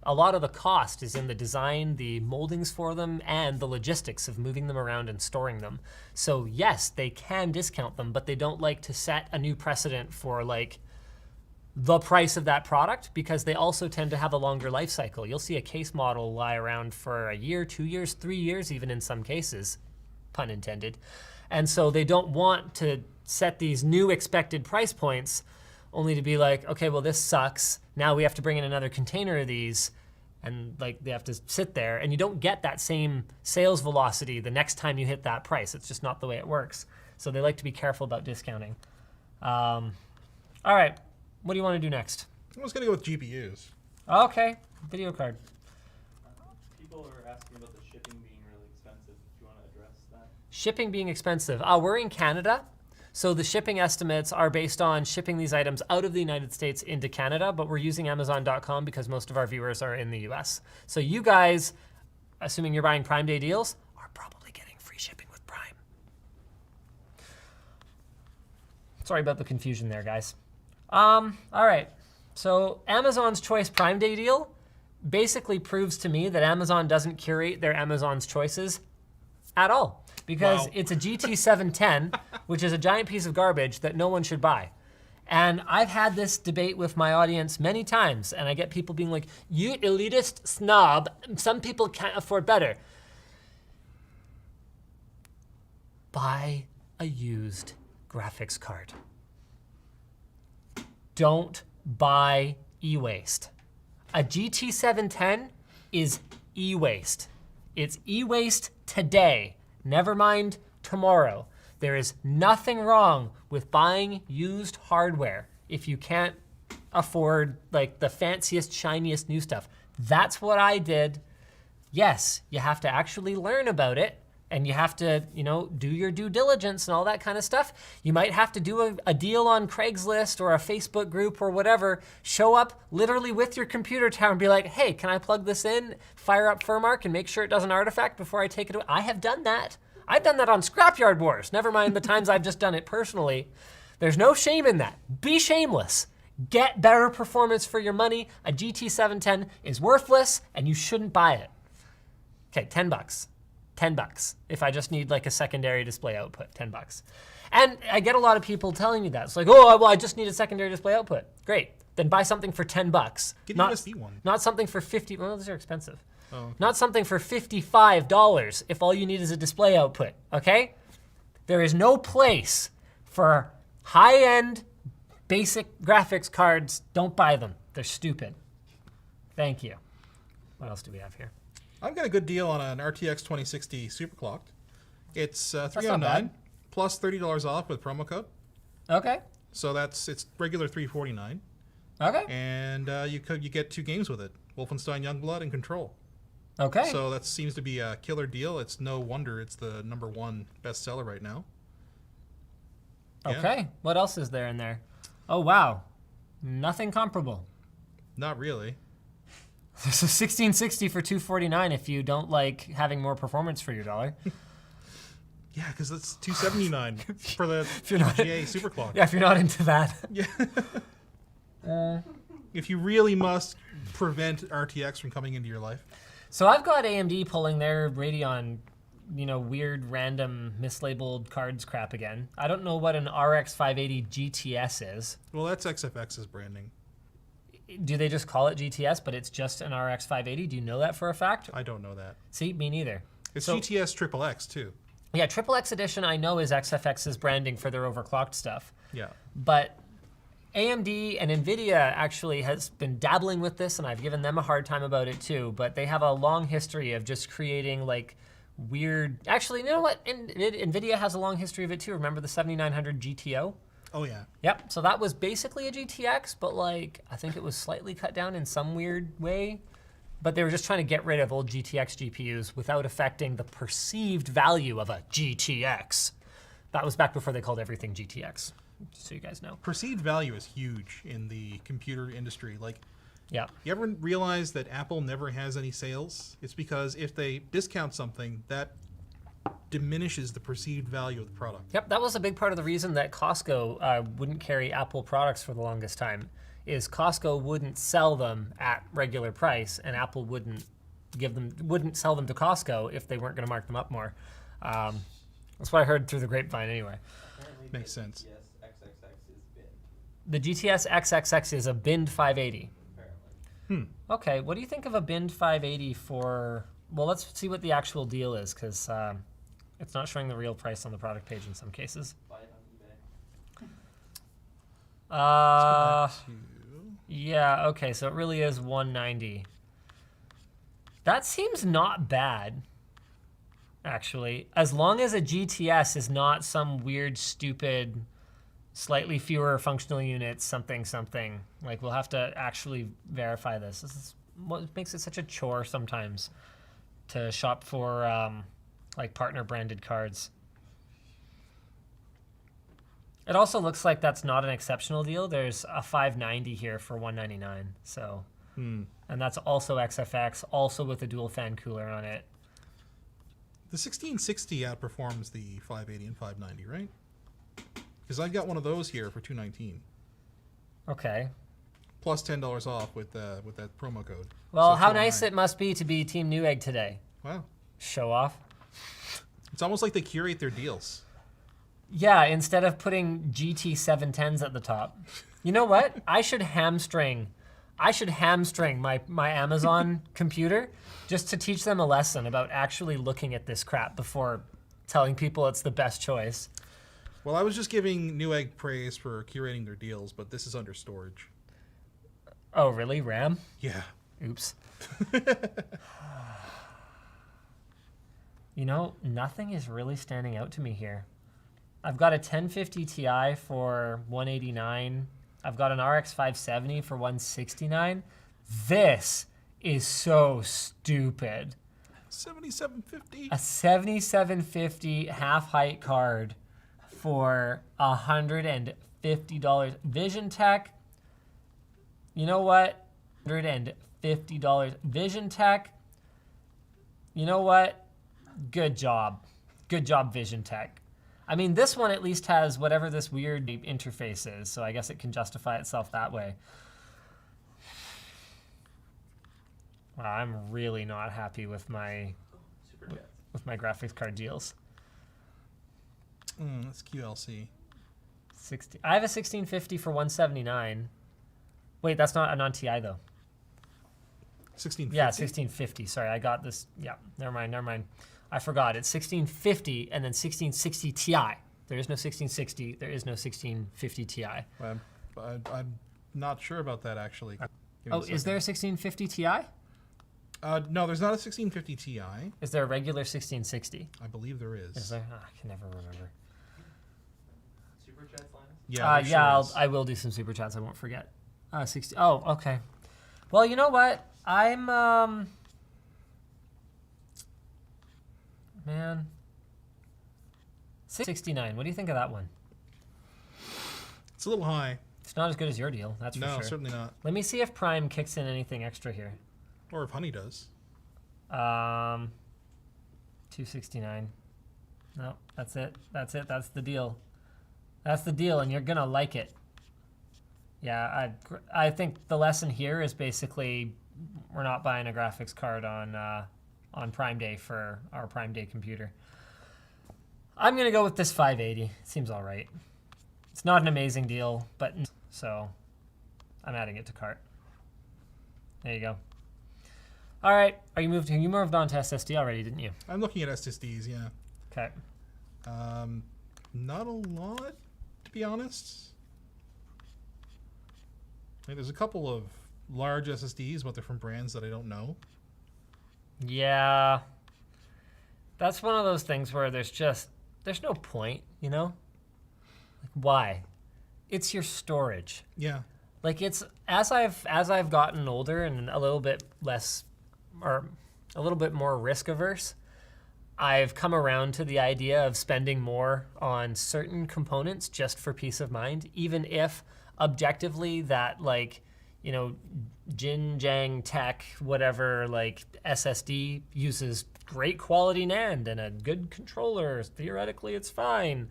a lot of the cost is in the design, the moldings for them, and the logistics of moving them around and storing them. So yes, they can discount them, but they don't like to set a new precedent for like the price of that product because they also tend to have a longer life cycle. You'll see a case model lie around for a year, 2 years, 3 years, even in some cases, pun intended. And so they don't want to set these new expected price points only to be like, okay, well, this sucks. Now we have to bring in another container of these and like they have to sit there and you don't get that same sales velocity the next time you hit that price. It's just not the way it works. So they like to be careful about discounting. All right. What do you want to do next? I was gonna go with GPUs. Okay, video card. People are asking about the shipping being really expensive. Do you want to address that? Shipping being expensive. We're in Canada, so the shipping estimates are based on shipping these items out of the United States into Canada, but we're using Amazon.com because most of our viewers are in the US. So you guys, assuming you're buying Prime Day deals, are probably getting free shipping with Prime. Sorry about the confusion there, guys. All right. So Amazon's Choice Prime Day deal basically proves to me that Amazon doesn't curate their Amazon's choices at all, because Wow. it's a GT710, which is a giant piece of garbage that no one should buy. And I've had this debate with my audience many times, and I get people being like, you elitist snob, some people can't afford better. Buy a used graphics card. Don't buy e-waste. A GT710 is e-waste. It's e-waste today, never mind tomorrow. There is nothing wrong with buying used hardware if you can't afford like the fanciest, shiniest new stuff. That's what I did. Yes, you have to actually learn about it, and you have to, do your due diligence and all that kind of stuff. You might have to do a deal on Craigslist or a Facebook group or whatever. Show up literally with your computer tower and be like, hey, can I plug this in, fire up Furmark, and make sure it doesn't artifact before I take it away? I have done that. I've done that on Scrapyard Wars. Never mind the times I've just done it personally. There's no shame in that. Be shameless. Get better performance for your money. A GT710 is worthless, and you shouldn't buy it. Okay, $10. $10 if I just need like a secondary display output, $10. And I get a lot of people telling me that. It's like, oh, well, I just need a secondary display output. Great, then buy something for $10. Get an not, USB one. Not something for 50, well, those are expensive. Oh, okay. Not something for $55 if all you need is a display output, okay? There is no place for high-end basic graphics cards. Don't buy them, they're stupid. Thank you. What else do we have here? I've got a good deal on an RTX 2060 superclocked. It's not $309 bad. plus $30 off with promo code. Okay, So it's regular $349, okay, and you get 2 games with it: Wolfenstein Youngblood and Control. okay. So that seems to be a killer deal. It's no wonder it's the #1 bestseller right now. Yeah. Okay, what else is there in there? Oh, wow. Nothing comparable. Not really. So 1660 for $249 if you don't like having more performance for your dollar. Yeah, because it's $279 for the you're not- GA superclock. Yeah, if you're not into that. Yeah. If you really must prevent RTX from coming into your life. So I've got AMD pulling their Radeon, weird random mislabeled cards crap again. I don't know what an RX 580 GTS is. Well, that's XFX's branding. Do they just call it GTS, but it's just an RX 580? Do you know that for a fact? I don't know that. See, me neither. It's So- GTS XXX too. Yeah, XXX Edition I know is XFX's branding for their overclocked stuff. Yeah. But AMD and NVIDIA actually has been dabbling with this, and I've given them a hard time about it too, but they have a long history of just creating like weird... Actually, you know what? NVIDIA has a long history of it too. Remember the 7900 GTO? Oh yeah. Yep, so that was basically a GTX, but like, I think it was slightly cut down in some weird way. But they were just trying to get rid of old GTX GPUs without affecting the perceived value of a GTX. That was back before they called everything GTX, just so you guys know. Perceived value is huge in the computer industry. Like, Yeah. you ever realize that Apple never has any sales? It's because if they discount something, that diminishes the perceived value of the product. Yep, that was a big part of the reason that Costco wouldn't carry Apple products for the longest time, is Costco wouldn't sell them at regular price, and Apple wouldn't sell them to Costco if they weren't going to mark them up more. That's what I heard through the grapevine anyway. Apparently Makes the sense. GTS XXX is bin, The GTS XXX is a binned 580. apparently. Okay, what do you think of a binned 580 for... Well, let's see what the actual deal is, because it's not showing the real price on the product page in some cases. Buy it on eBay. Yeah, okay, so it really is 190. That seems not bad, actually. As long as a GTS is not some weird, stupid, slightly fewer functional units, something. Like, we'll have to actually verify this. This is what makes it such a chore sometimes to shop for, like, partner-branded cards. It also looks like that's not an exceptional deal. There's a 590 here for 199. So, and that's also XFX, also with a dual fan cooler on it. The 1660 outperforms the 580 and 590, right? Because I got one of those here for $219, Okay. plus $10 off with that promo code. Well, So how nice 209. it must be to be Team Newegg today. Wow. Show off. It's almost like they curate their deals. Yeah, instead of putting GT 710s at the top. You know what? I should hamstring my Amazon computer just to teach them a lesson about actually looking at this crap before telling people it's the best choice. Well, I was just giving Newegg praise for curating their deals, but this is under storage. Oh, really? RAM? Yeah. Oops. You know, nothing is really standing out to me here. I've got a 1050 Ti for 189. I've got an RX 570 for 169. This is so stupid. 7750. A 7750 half height card for $150. Vision Tech. You know what? $150. Vision Tech. You know what? Good job. Good job, Vision Tech. I mean, this one at least has whatever this weird interface is, so I guess it can justify itself that way. Wow, I'm really not happy with my Super Jets. graphics card deals. That's QLC. 60. I have a 1650 for 179. Wait, that's not a non-TI though. 1650. Yeah, 1650. Sorry, I got this. Yeah, never mind. I forgot. It's 1650 and then 1660 Ti. There is no 1660. There is no 1650 Ti. I'm not sure about that, actually. Give me Oh, a is there a second. 1650 Ti? No, there's not a 1650 Ti. Is there a regular 1660? I believe there is. Is there? I can never remember. Super Jets, Linus? Yeah, there Yeah, sure is. I will do some super chats. I won't forget. 60. Oh, okay. Well, you know what? I'm man. 69. What do you think of that one? It's a little high. It's not as good as your deal, that's for No, sure. certainly not. Let me see if Prime kicks in anything extra here. Or if Honey does. 269. No, that's it. That's it. That's the deal. That's the deal, and you're gonna like it. Yeah, I think the lesson here is basically we're not buying a graphics card on Prime Day for our Prime Day computer. I'm gonna go with this 580. Seems all right. It's not an amazing deal, but so I'm adding it to cart. There you go. All right. You moved on to SSD already, didn't you? I'm looking at SSDs, yeah. Okay. Not a lot, to be honest. I mean, there's a couple of large SSDs, but they're from brands that I don't know. Yeah. That's one of those things where there's no point, you know? Like, why? It's your storage. Yeah. Like, it's as I've gotten older and a little bit less or a little bit more risk averse, I've come around to the idea of spending more on certain components just for peace of mind, even if objectively that, like, you know, Jinjiang Tech, whatever, like SSD uses great quality NAND and a good controller. Theoretically, it's fine.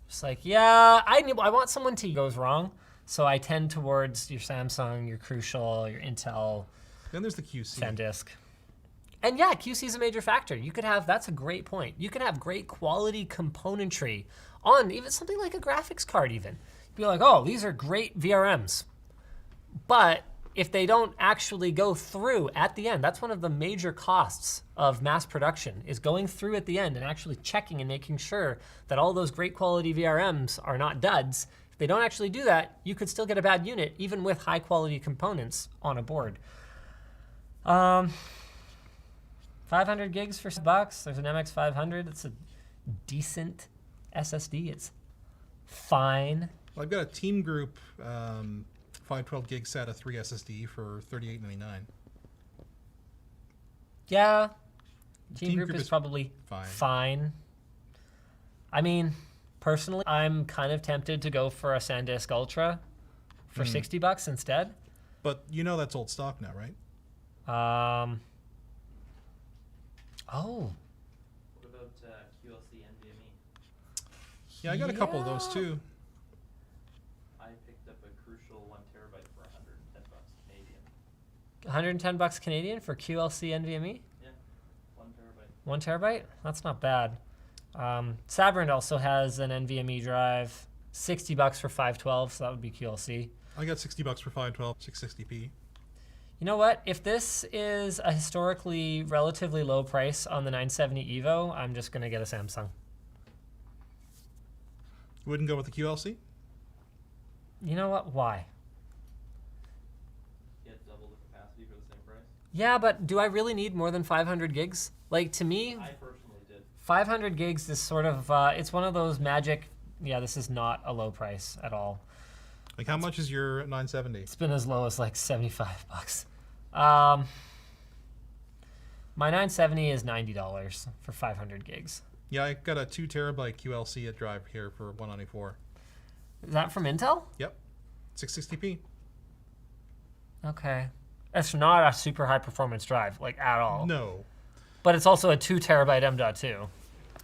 It's like, yeah, I want someone to goes wrong. So I tend towards your Samsung, your Crucial, your Intel, Then there's the QC. SanDisk. And yeah, QC is a major factor. You could have, that's a great point. You can have great quality componentry on even something like a graphics card even. Be like, oh, these are great VRMs. But if they don't actually go through at the end, that's one of the major costs of mass production, is going through at the end and actually checking and making sure that all those great quality VRMs are not duds. If they don't actually do that, you could still get a bad unit even with high quality components on a board. 500 gigs for $6. There's an MX 500. It's a decent SSD. It's fine. Well, I've got a Team Group 512 gig SATA 3 SSD for $38.99. Yeah. Team Team Group Group is is probably fine. fine. I mean, personally, I'm kind of tempted to go for a SanDisk Ultra for $60 instead. But you know that's old stock now, right? Oh, What about QLC NVMe? Yeah, I got a couple of those Yeah. too. $110 Canadian for QLC NVMe. Yeah, 1 terabyte. 1 terabyte? That's not bad. Sabrent also has an NVMe drive. $60 for 512, so that would be QLC. I got $60 for 512, 660p. You know what? If this is a historically relatively low price on the 970 EVO, I'm just going to get a Samsung. You wouldn't go with the QLC? You know what? Why? Get double the capacity for the same price. Yeah, but do I really need more than 500 gigs? Like, to me, I personally did. 500 gigs is sort of, it's one of those magic, yeah, this is not a low price at all. Like, how much is your 970? It's been as low as like $75. My 970 is $90 for 500 gigs. Yeah, I got a 2 terabyte QLC drive here for 194. Is that from Intel? Yep, 660p. Okay. It's not a super high performance drive, like at all. No. But it's also a 2 terabyte M.2.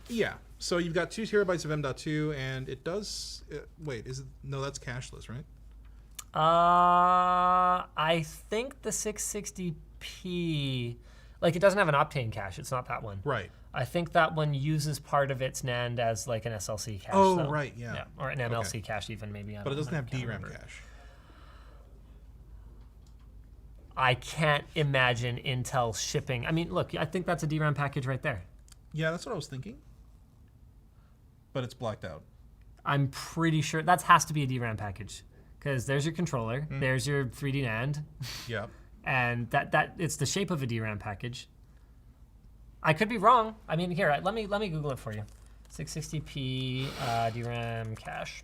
Yeah. So you've got 2 terabytes of M.2, and it does. Wait, is it? No, that's cacherless, right? I think the 660p, like it doesn't have an Optane cache. It's not that one. Right. I think that one uses part of its NAND as like an SLC cache. Oh, though. right, yeah. Or an MLC Okay. cache even maybe. But it doesn't have can't DRAM remember. cache. I can't imagine Intel shipping. I mean, look, I think that's a DRAM package right there. Yeah, that's what I was thinking. But it's blacked out. I'm pretty sure that has to be a DRAM package because there's your controller, there's your 3D NAND, Yeah. and that it's the shape of a DRAM package. I could be wrong. I mean, here, let me Google it for you. 660p DRAM cache.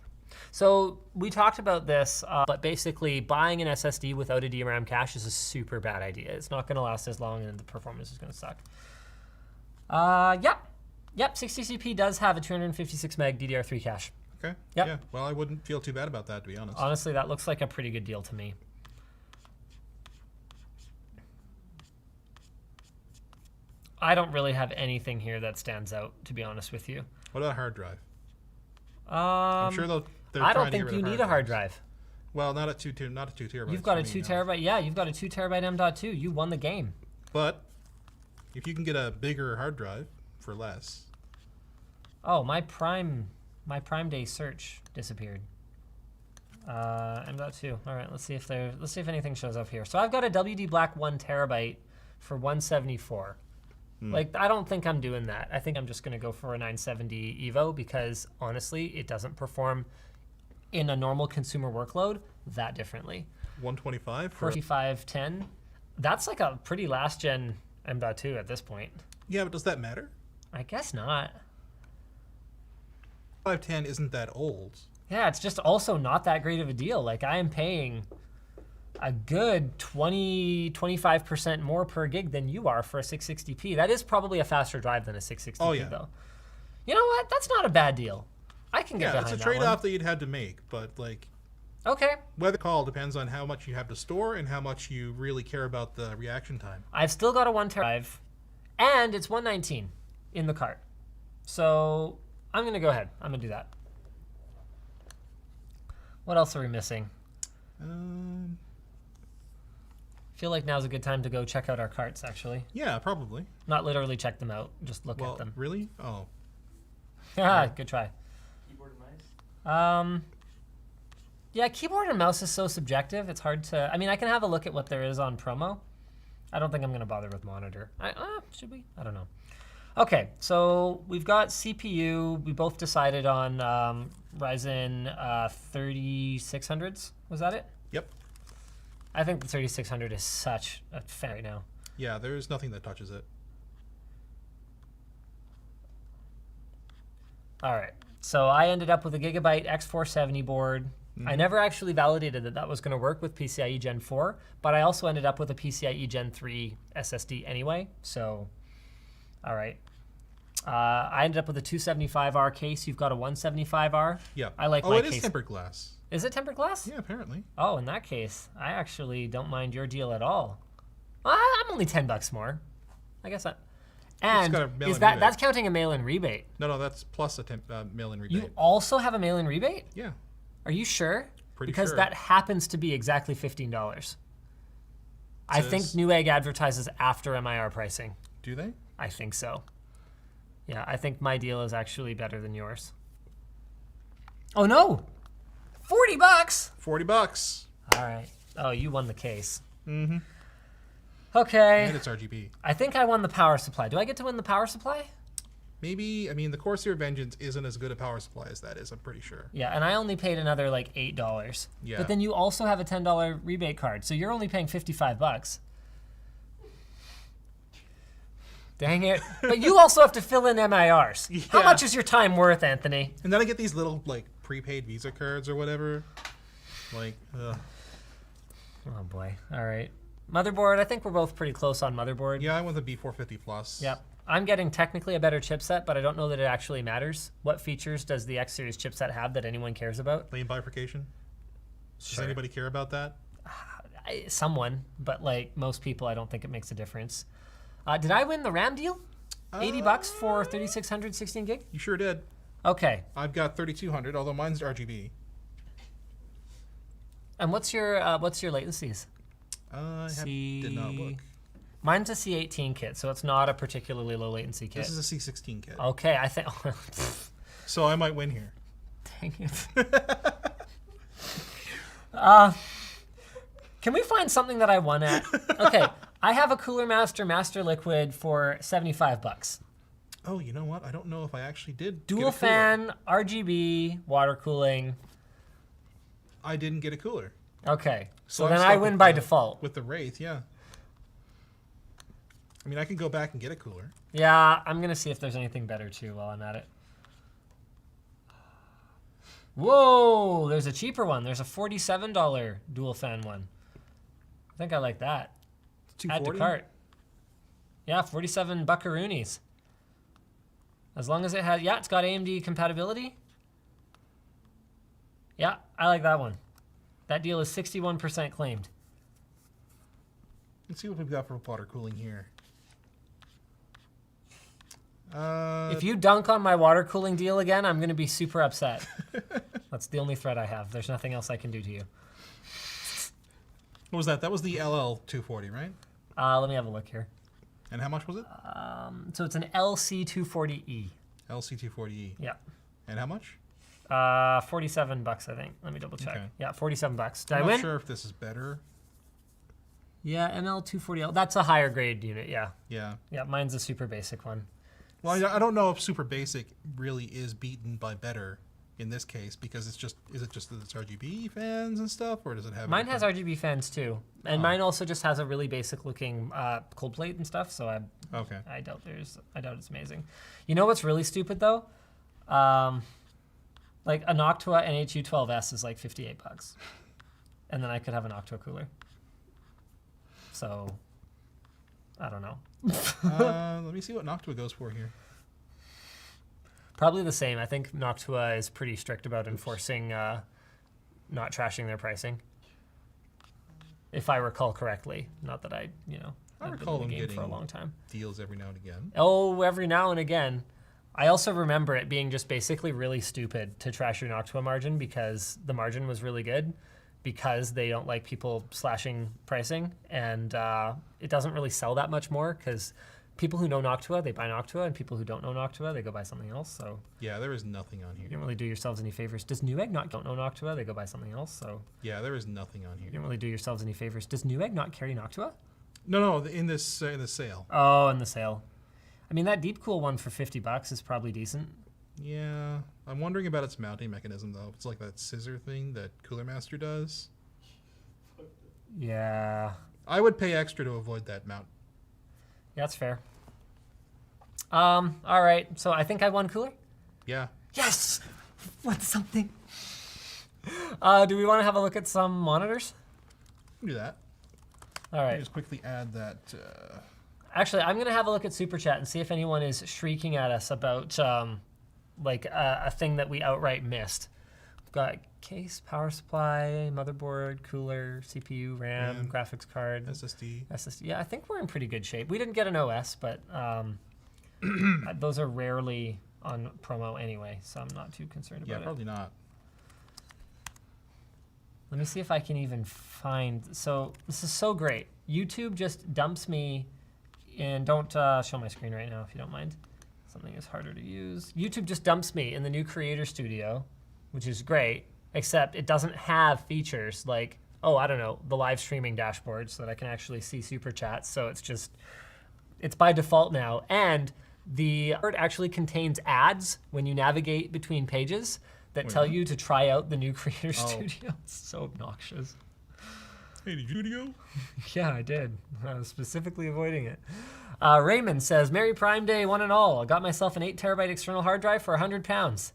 So we talked about this, but basically buying an SSD without a DRAM cache is a super bad idea. It's not going to last as long, and the performance is going to suck. Yep, 660p does have a 256 meg DDR3 cache. Okay. Yep. Yeah. Well, I wouldn't feel too bad about that, to be honest. Honestly, that looks like a pretty good deal to me. I don't really have anything here that stands out, to be honest with you. What about a hard drive? I'm sure they're I trying don't to get think rid you of need a hard drives. drive. Well, not a 2 terabytes. You've got a I mean, 2 terabyte. Yeah, you've got a 2 terabyte M.2. You won the game. But if you can get a bigger hard drive for less. Oh, my Prime Day search disappeared. M.2. All right, let's see if anything shows up here. So I've got a WD Black 1 terabyte for 174. Like, I don't think I'm doing that. I think I'm just going to go for a 970 EVO because honestly, it doesn't perform in a normal consumer workload that differently. 125 for 4510. That's like a pretty last gen M.2 at this point. Yeah, but does that matter? I guess not. 510 isn't that old. Yeah, it's just also not that great of a deal. Like, I am paying a good 25% more per gig than you are for a 660p. That is probably a faster drive than a 660p, Oh, yeah. though. You know what? That's not a bad deal. I can get Yeah, behind it's a that one. trade-off that you'd had to make, but like Okay. whether call depends on how much you have to store and how much you really care about the reaction time. I've still got a 1 terabyte, and it's 119 in the cart. So I'm going to go ahead. I'm going to do that. What else are we missing? Feel like now's a good time to go check out our carts, actually. Yeah, probably. Not literally check them out, just look Well, at them. really? Oh, Ah, good try. Keyboard and mice? Yeah, keyboard and mouse is so subjective. It's hard to. I mean, I can have a look at what there is on promo. I don't think I'm going to bother with monitor. Should we? I don't know. Okay, so we've got CPU. We both decided on Ryzen 3600s. Was that it? yep. I think the 3600 is such a fan right now. Yeah, there's nothing that touches it. All right, so I ended up with a Gigabyte X470 board. I never actually validated that was going to work with PCIe Gen 4, but I also ended up with a PCIe Gen 3 SSD anyway, so all right. I ended up with a 275R case. You've got a 175R. Yeah. I like Oh, my it is case. tempered glass. Is it tempered glass? Yeah, apparently. Oh, in that case, I actually don't mind your deal at all. I'm only $10 more. I guess that. And got a mail-in is that rebate. that's counting a mail-in rebate? No, that's plus a mail-in rebate. You also have a mail-in rebate? Yeah. Are you sure? Pretty because sure. that happens to be exactly $15. I think says- Newegg advertises after MIR pricing. Do they? I think so. Yeah, I think my deal is actually better than yours. Oh no! $40. $40. All right. Oh, you won the case. Mm-hmm. Okay. And it's RGB. I think I won the power supply. Do I get to win the power supply? Maybe, I mean, the Corsair Vengeance isn't as good a power supply as that is, I'm pretty sure. Yeah, and I only paid another like $8. Yeah. But then you also have a $10 rebate card, so you're only paying $55. Dang it. But you also have to fill in MIRs. How Yeah. much is your time worth, Anthony? And then I get these little, like, prepaid Visa cards or whatever. Like, ugh. Oh boy. All right. Motherboard, I think we're both pretty close on motherboard. Yeah, I went with the B450 Plus. Yep. I'm getting technically a better chipset, but I don't know that it actually matters. What features does the X Series chipset have that anyone cares about? Lane bifurcation. Does Sure. anybody care about that? Someone, but like most people, I don't think it makes a difference. Did I win the RAM deal? $80 for 3600 16 gig? You sure did. Okay. I've got 3200, although mine's RGB. And what's your latencies? Did not look. Mine's a C18 kit, so it's not a particularly low latency kit. This is a C16 kit. Okay, I think. So I might win here. Dang it. Can we find something that I won at? Okay, I have a Cooler Master Master Liquid for $75. Oh, you know what? I don't know if I actually did. Dual get a cooler. fan, RGB, water cooling. I didn't get a cooler. Okay, so I'm then I stuck win with by the- default. With the Wraith, yeah. I mean, I can go back and get a cooler. Yeah, I'm gonna see if there's anything better too while I'm at it. Whoa, there's a cheaper one. There's a $47 dual fan one. I think I like that. Add to 240. cart. Yeah, 47 buckaroonies. As long as it has, yeah, it's got AMD compatibility. Yeah, I like that one. That deal is 61% claimed. Let's see what we've got for water cooling here. If you dunk on my water cooling deal again, I'm going to be super upset. That's the only threat I have. There's nothing else I can do to you. What was that? That was the LL240, right? Let me have a look here. And how much was it? So it's an LC240E. LC240E. Yeah. And how much? $47, I think. Let me double check. Okay. Yeah, $47. Did I I'm win? not sure if this is better. Yeah, ML240L. That's a higher grade unit. Yeah. Yeah. Yeah, mine's a super basic one. Well, I don't know if super basic really is beaten by better in this case because is it just that it's RGB fans and stuff, or does it have? Mine has RGB fans too, and Oh. mine also just has a really basic looking cold plate and stuff. So Okay. I doubt it's amazing. You know what's really stupid though? Like a Noctua NHU12S is like $58, and then I could have an Noctua cooler. So I don't know. Let me see what Noctua goes for here. Probably the same. I think Noctua is pretty strict about enforcing not trashing their pricing. If I recall correctly. Not that I I have been recall in them the game for a getting long time. deals every now and again. Oh, every now and again. I also remember it being just basically really stupid to trash your Noctua margin because the margin was really good because they don't like people slashing pricing, and it doesn't really sell that much more because people who know Noctua, they buy Noctua, and people who don't know Noctua, they go buy something else. So Yeah, there is nothing on you here. don't really do yourselves any favors. Does Newegg don't know Noctua? They go buy something else. So Yeah, there is nothing on you here. don't really do yourselves any favors. Does Newegg not carry Noctua? No, in this sale. Oh, in the sale. I mean, that Deep Cool one for $50 is probably decent. Yeah, I'm wondering about its mounting mechanism though. It's like that scissor thing that Cooler Master does. Yeah. I would pay extra to avoid that mount. Yeah, that's fair. All right. So I think I won cooler. Yeah. Yes. What's something? Do we want to have a look at some monitors? Do that. All Let me right. just quickly add that. Actually, I'm gonna have a look at Super Chat and see if anyone is shrieking at us about like a thing that we outright missed. We've got case, power supply, motherboard, cooler, CPU, RAM, RAM, graphics card, SSD. SSD. Yeah, I think we're in pretty good shape. We didn't get an OS, but those are rarely on promo anyway, so I'm not too concerned Yeah, about it. probably not. Let me see if I can even find. So this is so great. YouTube just dumps me in, don't show my screen right now if you don't mind. Something is harder to use. YouTube just dumps me in the new Creator Studio, which is great, except it doesn't have features like, oh, I don't know, the live streaming dashboard so that I can actually see super chats. So it's by default now. And the art actually contains ads when you navigate between pages that tell you to try out the new Creator Studio. It's so obnoxious. Hey, did you do? Yeah, I did. I was specifically avoiding it. Raymond says, Merry Prime Day, one and all. I got myself an 8 terabyte external hard drive for £100.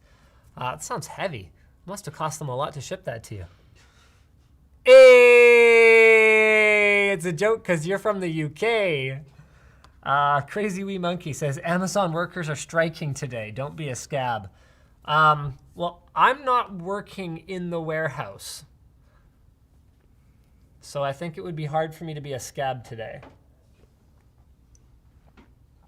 That sounds heavy. Must have cost them a lot to ship that to you. Hey, it's a joke because you're from the UK. Crazy Wee Monkey says, Amazon workers are striking today. Don't be a scab. Well, I'm not working in the warehouse. So I think it would be hard for me to be a scab today.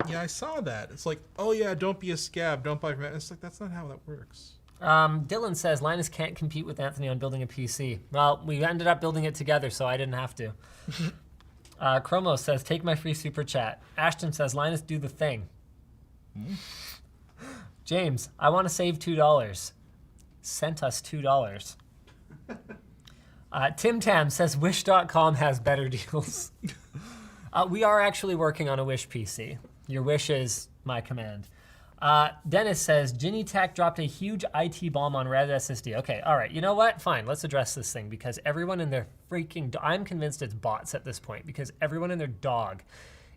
Yeah, I saw that. It's like, oh yeah, don't be a scab, don't buy from it. It's like, that's not how that works. Dylan says, Linus can't compete with Anthony on building a PC. Well, we ended up building it together, so I didn't have to. Chromos says, take my free super chat. Ashton says, Linus, do the thing. James, I want to save $2. Sent us $2. Tim Tam says, wish.com has better deals. We are actually working on a Wish PC. Your wish is my command. Dennis says, Ginny Tech dropped a huge IT bomb on Red SSD. Okay, all right, you know what? Fine, let's address this thing because everyone in their freaking, I'm convinced it's bots at this point because everyone and their dog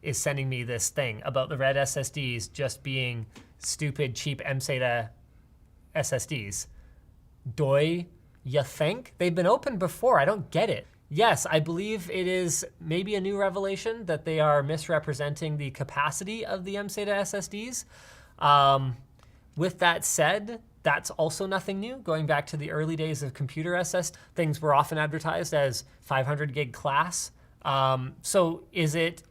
is sending me this thing about the Red SSDs just being stupid, cheap MSATA SSDs. Doi, you think? They've been opened before, I don't get it. Yes, I believe it is maybe a new revelation that they are misrepresenting the capacity of the MSATA SSDs. With that said, that's also nothing new. Going back to the early days of computer SSD, things were often advertised as 500 gig class. So is it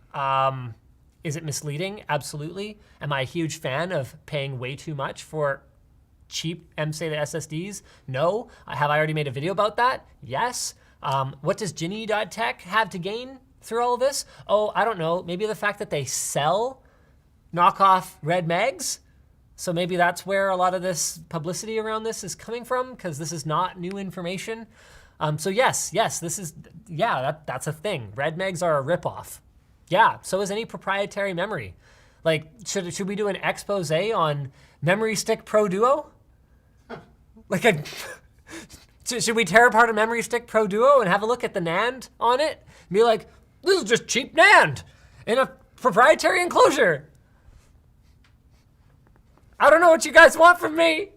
misleading? Absolutely. Am I a huge fan of paying way too much for cheap MSATA SSDs? No. Have I already made a video about that? Yes. What does Ginny.tech have to gain through all of this? Oh, I don't know. Maybe the fact that they sell knockoff Red Megs. So maybe that's where a lot of this publicity around this is coming from because this is not new information. So yes, this is, that's a thing. Red Megs are a ripoff. Yeah, so is any proprietary memory. Like, should we do an expose on Memory Stick Pro Duo? Like should we tear apart a Memory Stick Pro Duo and have a look at the NAND on it? And be like, this is just cheap NAND in a proprietary enclosure. I don't know what you guys want from me.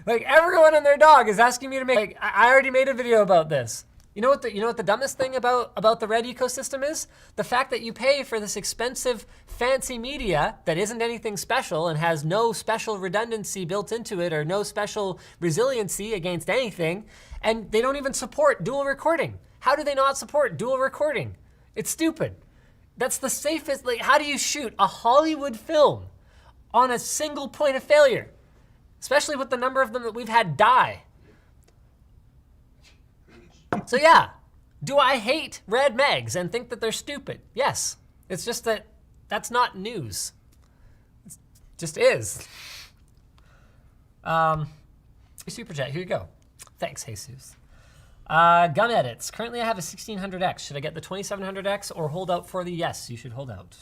Like everyone and their dog is asking me to make, like, I already made a video about this. You know what the dumbest thing about the Red ecosystem is? The fact that you pay for this expensive, fancy media that isn't anything special and has no special redundancy built into it or no special resiliency against anything, and they don't even support dual recording. How do they not support dual recording? It's stupid. That's the safest, like, how do you shoot a Hollywood film on a single point of failure? Especially with the number of them that we've had die. So yeah, do I hate Red Megs and think that they're stupid? Yes. It's just that that's not news. It just is. Super chat, here you go. Thanks, Jesus. Gun edits. Currently I have a 1600X. Should I get the 2700X or hold out for the yes? You should hold out.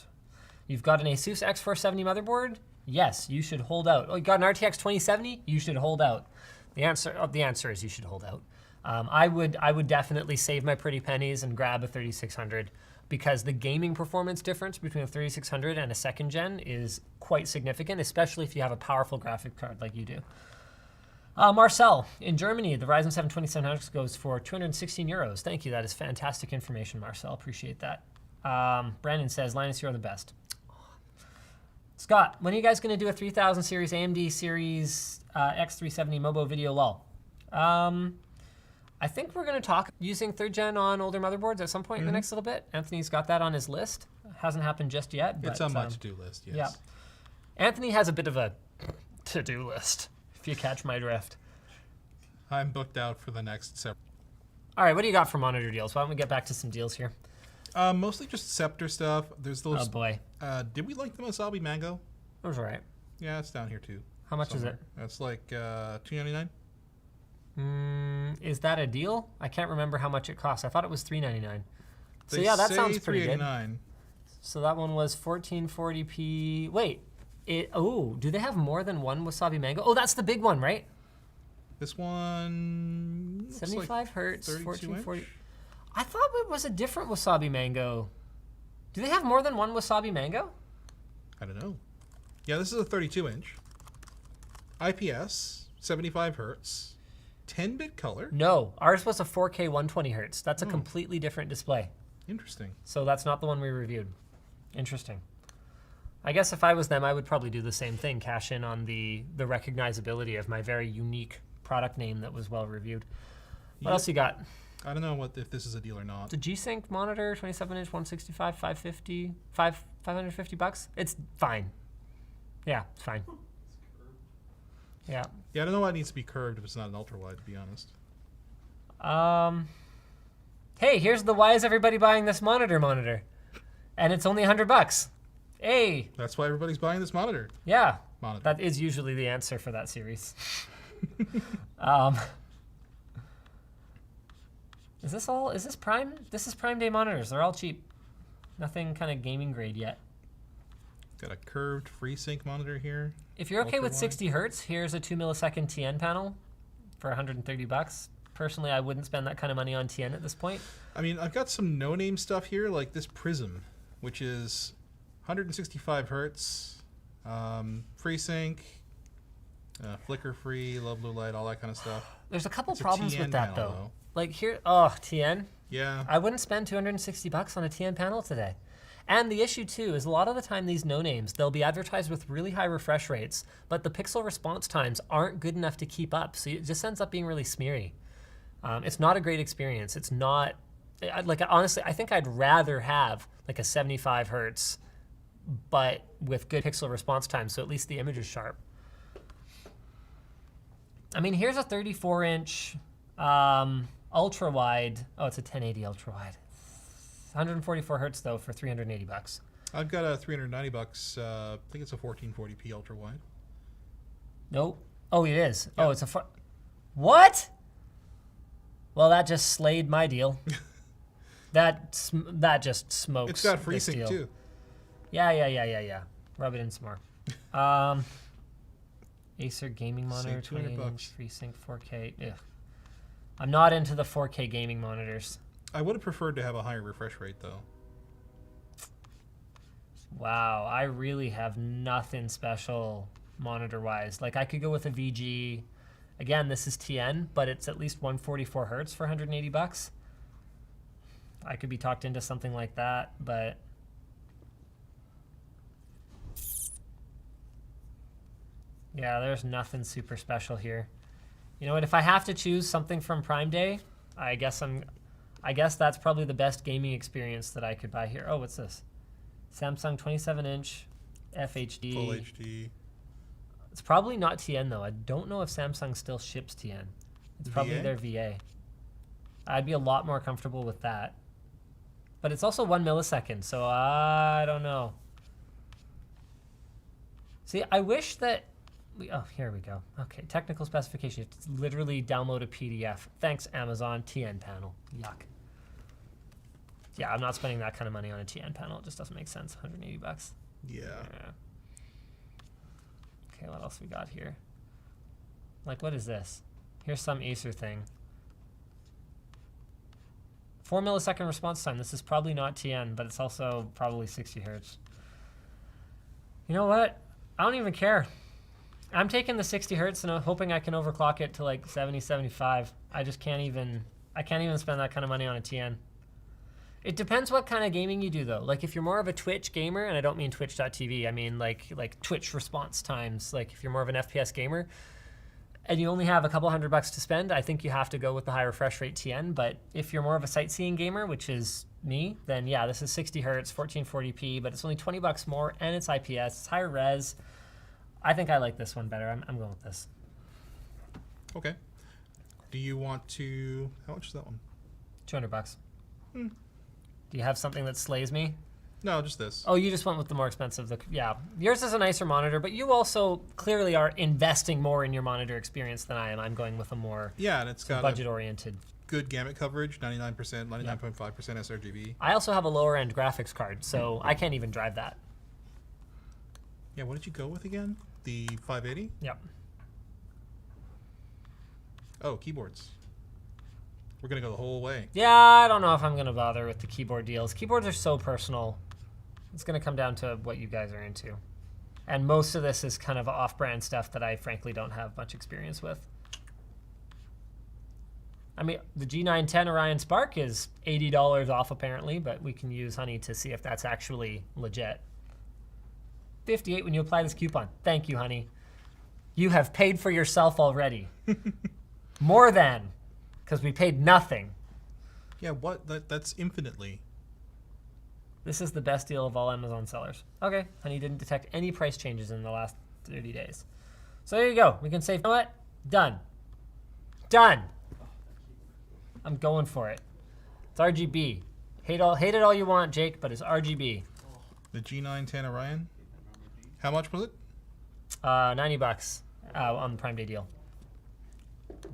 You've got an Asus X470 motherboard? Yes, you should hold out. Oh, you got an RTX 2070? You should hold out. The answer is you should hold out. I would definitely save my pretty pennies and grab a 3600 because the gaming performance difference between a 3600 and a second gen is quite significant, especially if you have a powerful graphic card like you do. Marcel, in Germany, the Ryzen 7 2700X goes for 216 euros. Thank you, that is fantastic information, Marcel, appreciate that. Brandon says, Linus, you're the best. Scott, when are you guys gonna do a 3000 series AMD series X370 Mobo video lull? I think we're going to talk using 3rd gen on older motherboards at some point in the next little bit. Anthony's got that on his list. Hasn't happened just yet. But, it's on my to-do list, yes. Yeah. Anthony has a bit of a to-do list, if you catch my drift. I'm booked out for the next several. All right, what do you got for monitor deals? Why don't we get back to some deals here? Mostly just Scepter stuff. There's Oh those. boy, Did we like the Wasabi Mango? that was alright. Yeah, it's down here too. How much somewhere. That's like $2.99. Is that a deal? I can't remember how much it costs. I thought it was $3.99. So They yeah, that say sounds pretty good. $3.89. So that one was 1440p. Wait, do they have more than one Wasabi Mango? Oh, that's the big one, right? This one looks 75 like hertz, 32 1440. inch. I thought it was a different Wasabi Mango. Do they have more than one Wasabi Mango? I don't know. Yeah, this is a 32 inch. IPS, 75 hertz, 10-bit color. No, ours was a 4K 120 hertz. That's a completely different display. Interesting. So that's not the one we reviewed. Interesting. I guess if I was them, I would probably do the same thing, cash in on the recognizability of my very unique product name that was well reviewed. What Yep. else you got? I don't know if this is a deal or not. The G-Sync monitor, 27-inch, 165, 550, $550. It's fine. Yeah, it's fine. Yeah. Yeah, I don't know why it needs to be curved if it's not an ultra wide, to be honest. Hey, here's the why is everybody buying this monitor? And it's only $100. Hey, That's why everybody's buying this monitor. yeah. Monitor. That is usually the answer for that series. Is this Prime? This is Prime Day monitors. They're all cheap. Nothing kind of gaming grade yet. Got a curved FreeSync monitor here. If you're okay with Ultra-wide. 60 hertz, here's a 2 millisecond TN panel for $130. Personally, I wouldn't spend that kind of money on TN at this point. I mean, I've got some no-name stuff here, like this Prism, which is 165 hertz, FreeSync, flicker-free, low blue light, all that kind of stuff. There's a couple It's a problems TN with that panel, though. Like here, TN. Yeah. I wouldn't spend $260 on a TN panel today. And the issue too is a lot of the time these no names, they'll be advertised with really high refresh rates, but the pixel response times aren't good enough to keep up. So it just ends up being really smeary. It's not a great experience. It's not honestly, I think I'd rather have like a 75 hertz, but with good pixel response time. So at least the image is sharp. I mean, here's a 34-inch ultra wide. Oh, it's a 1080 ultra wide. 144 hertz though for $380. I've got a $390. I think it's a 1440p ultra wide. Nope. Oh, it is. Yeah. Oh, it's a what? Well, that just slayed my deal. that just smokes. It's got this FreeSync deal. too. Yeah. Rub it in some more. Acer gaming monitor, Save $200. 28-inch FreeSync 4K. Ugh. I'm not into the 4K gaming monitors. I would have preferred to have a higher refresh rate though. Wow, I really have nothing special monitor-wise. Like I could go with a VG. Again, this is TN, but it's at least 144 hertz for $180. I could be talked into something like that, but yeah, there's nothing super special here. You know what? If I have to choose something from Prime Day, I guess that's probably the best gaming experience that I could buy here. Oh, what's this? Samsung 27-inch FHD. Full HD. It's probably not TN though. I don't know if Samsung still ships TN. It's probably VA? their VA. I'd be a lot more comfortable with that. But it's also 1 millisecond, so I don't know. See, I wish that here we go. Okay, technical specification. It's literally download a PDF. Thanks, Amazon. TN panel. Yuck. Yeah, I'm not spending that kind of money on a TN panel. It just doesn't make sense. $180. Yeah. Yeah. Okay, what else we got here? Like, what is this? Here's some Acer thing. 4 millisecond response time. This is probably not TN, but it's also probably 60 hertz. You know what? I don't even care. I'm taking the 60 hertz and I'm hoping I can overclock it to like 70, 75. I can't even spend that kind of money on a TN. It depends what kind of gaming you do though. Like if you're more of a Twitch gamer, and I don't mean twitch.tv, I mean like Twitch response times. Like if you're more of an FPS gamer and you only have a couple $100 to spend, I think you have to go with the high refresh rate TN. But if you're more of a sightseeing gamer, which is me, then yeah, this is 60 hertz, 1440p, but it's only $20 more and it's IPS, it's higher res. I think I like this one better. I'm going with this. Okay. Do you want to? How much is that one? $200. Do you have something that slays me? No, just this. Oh, you just went with the more expensive. Yeah, yours is a nicer monitor, but you also clearly are investing more in your monitor experience than I am. I'm going with a more Yeah, and it's got a budget-oriented. good gamut coverage, 99%, 99.5% sRGB. I also have a lower-end graphics card, so I can't even drive that. Yeah, what did you go with again? The 580? Yep. Oh, keyboards. We're gonna go the whole way. Yeah, I don't know if I'm gonna bother with the keyboard deals. Keyboards are so personal. It's gonna come down to what you guys are into. And most of this is kind of off-brand stuff that I frankly don't have much experience with. I mean, the G910 Orion Spark is $80 off apparently, but we can use Honey to see if that's actually legit. 58 when you apply this coupon. Thank you, Honey. You have paid for yourself already. More than, because we paid nothing. Yeah, what? That's infinitely. This is the best deal of all Amazon sellers. Okay, Honey didn't detect any price changes in the last 30 days. So there you go. We can say, you know what? Done. Done. I'm going for it. It's RGB. Hate it all you want, Jake, but it's RGB. The G910 Orion. How much was it? $90 on the Prime Day deal.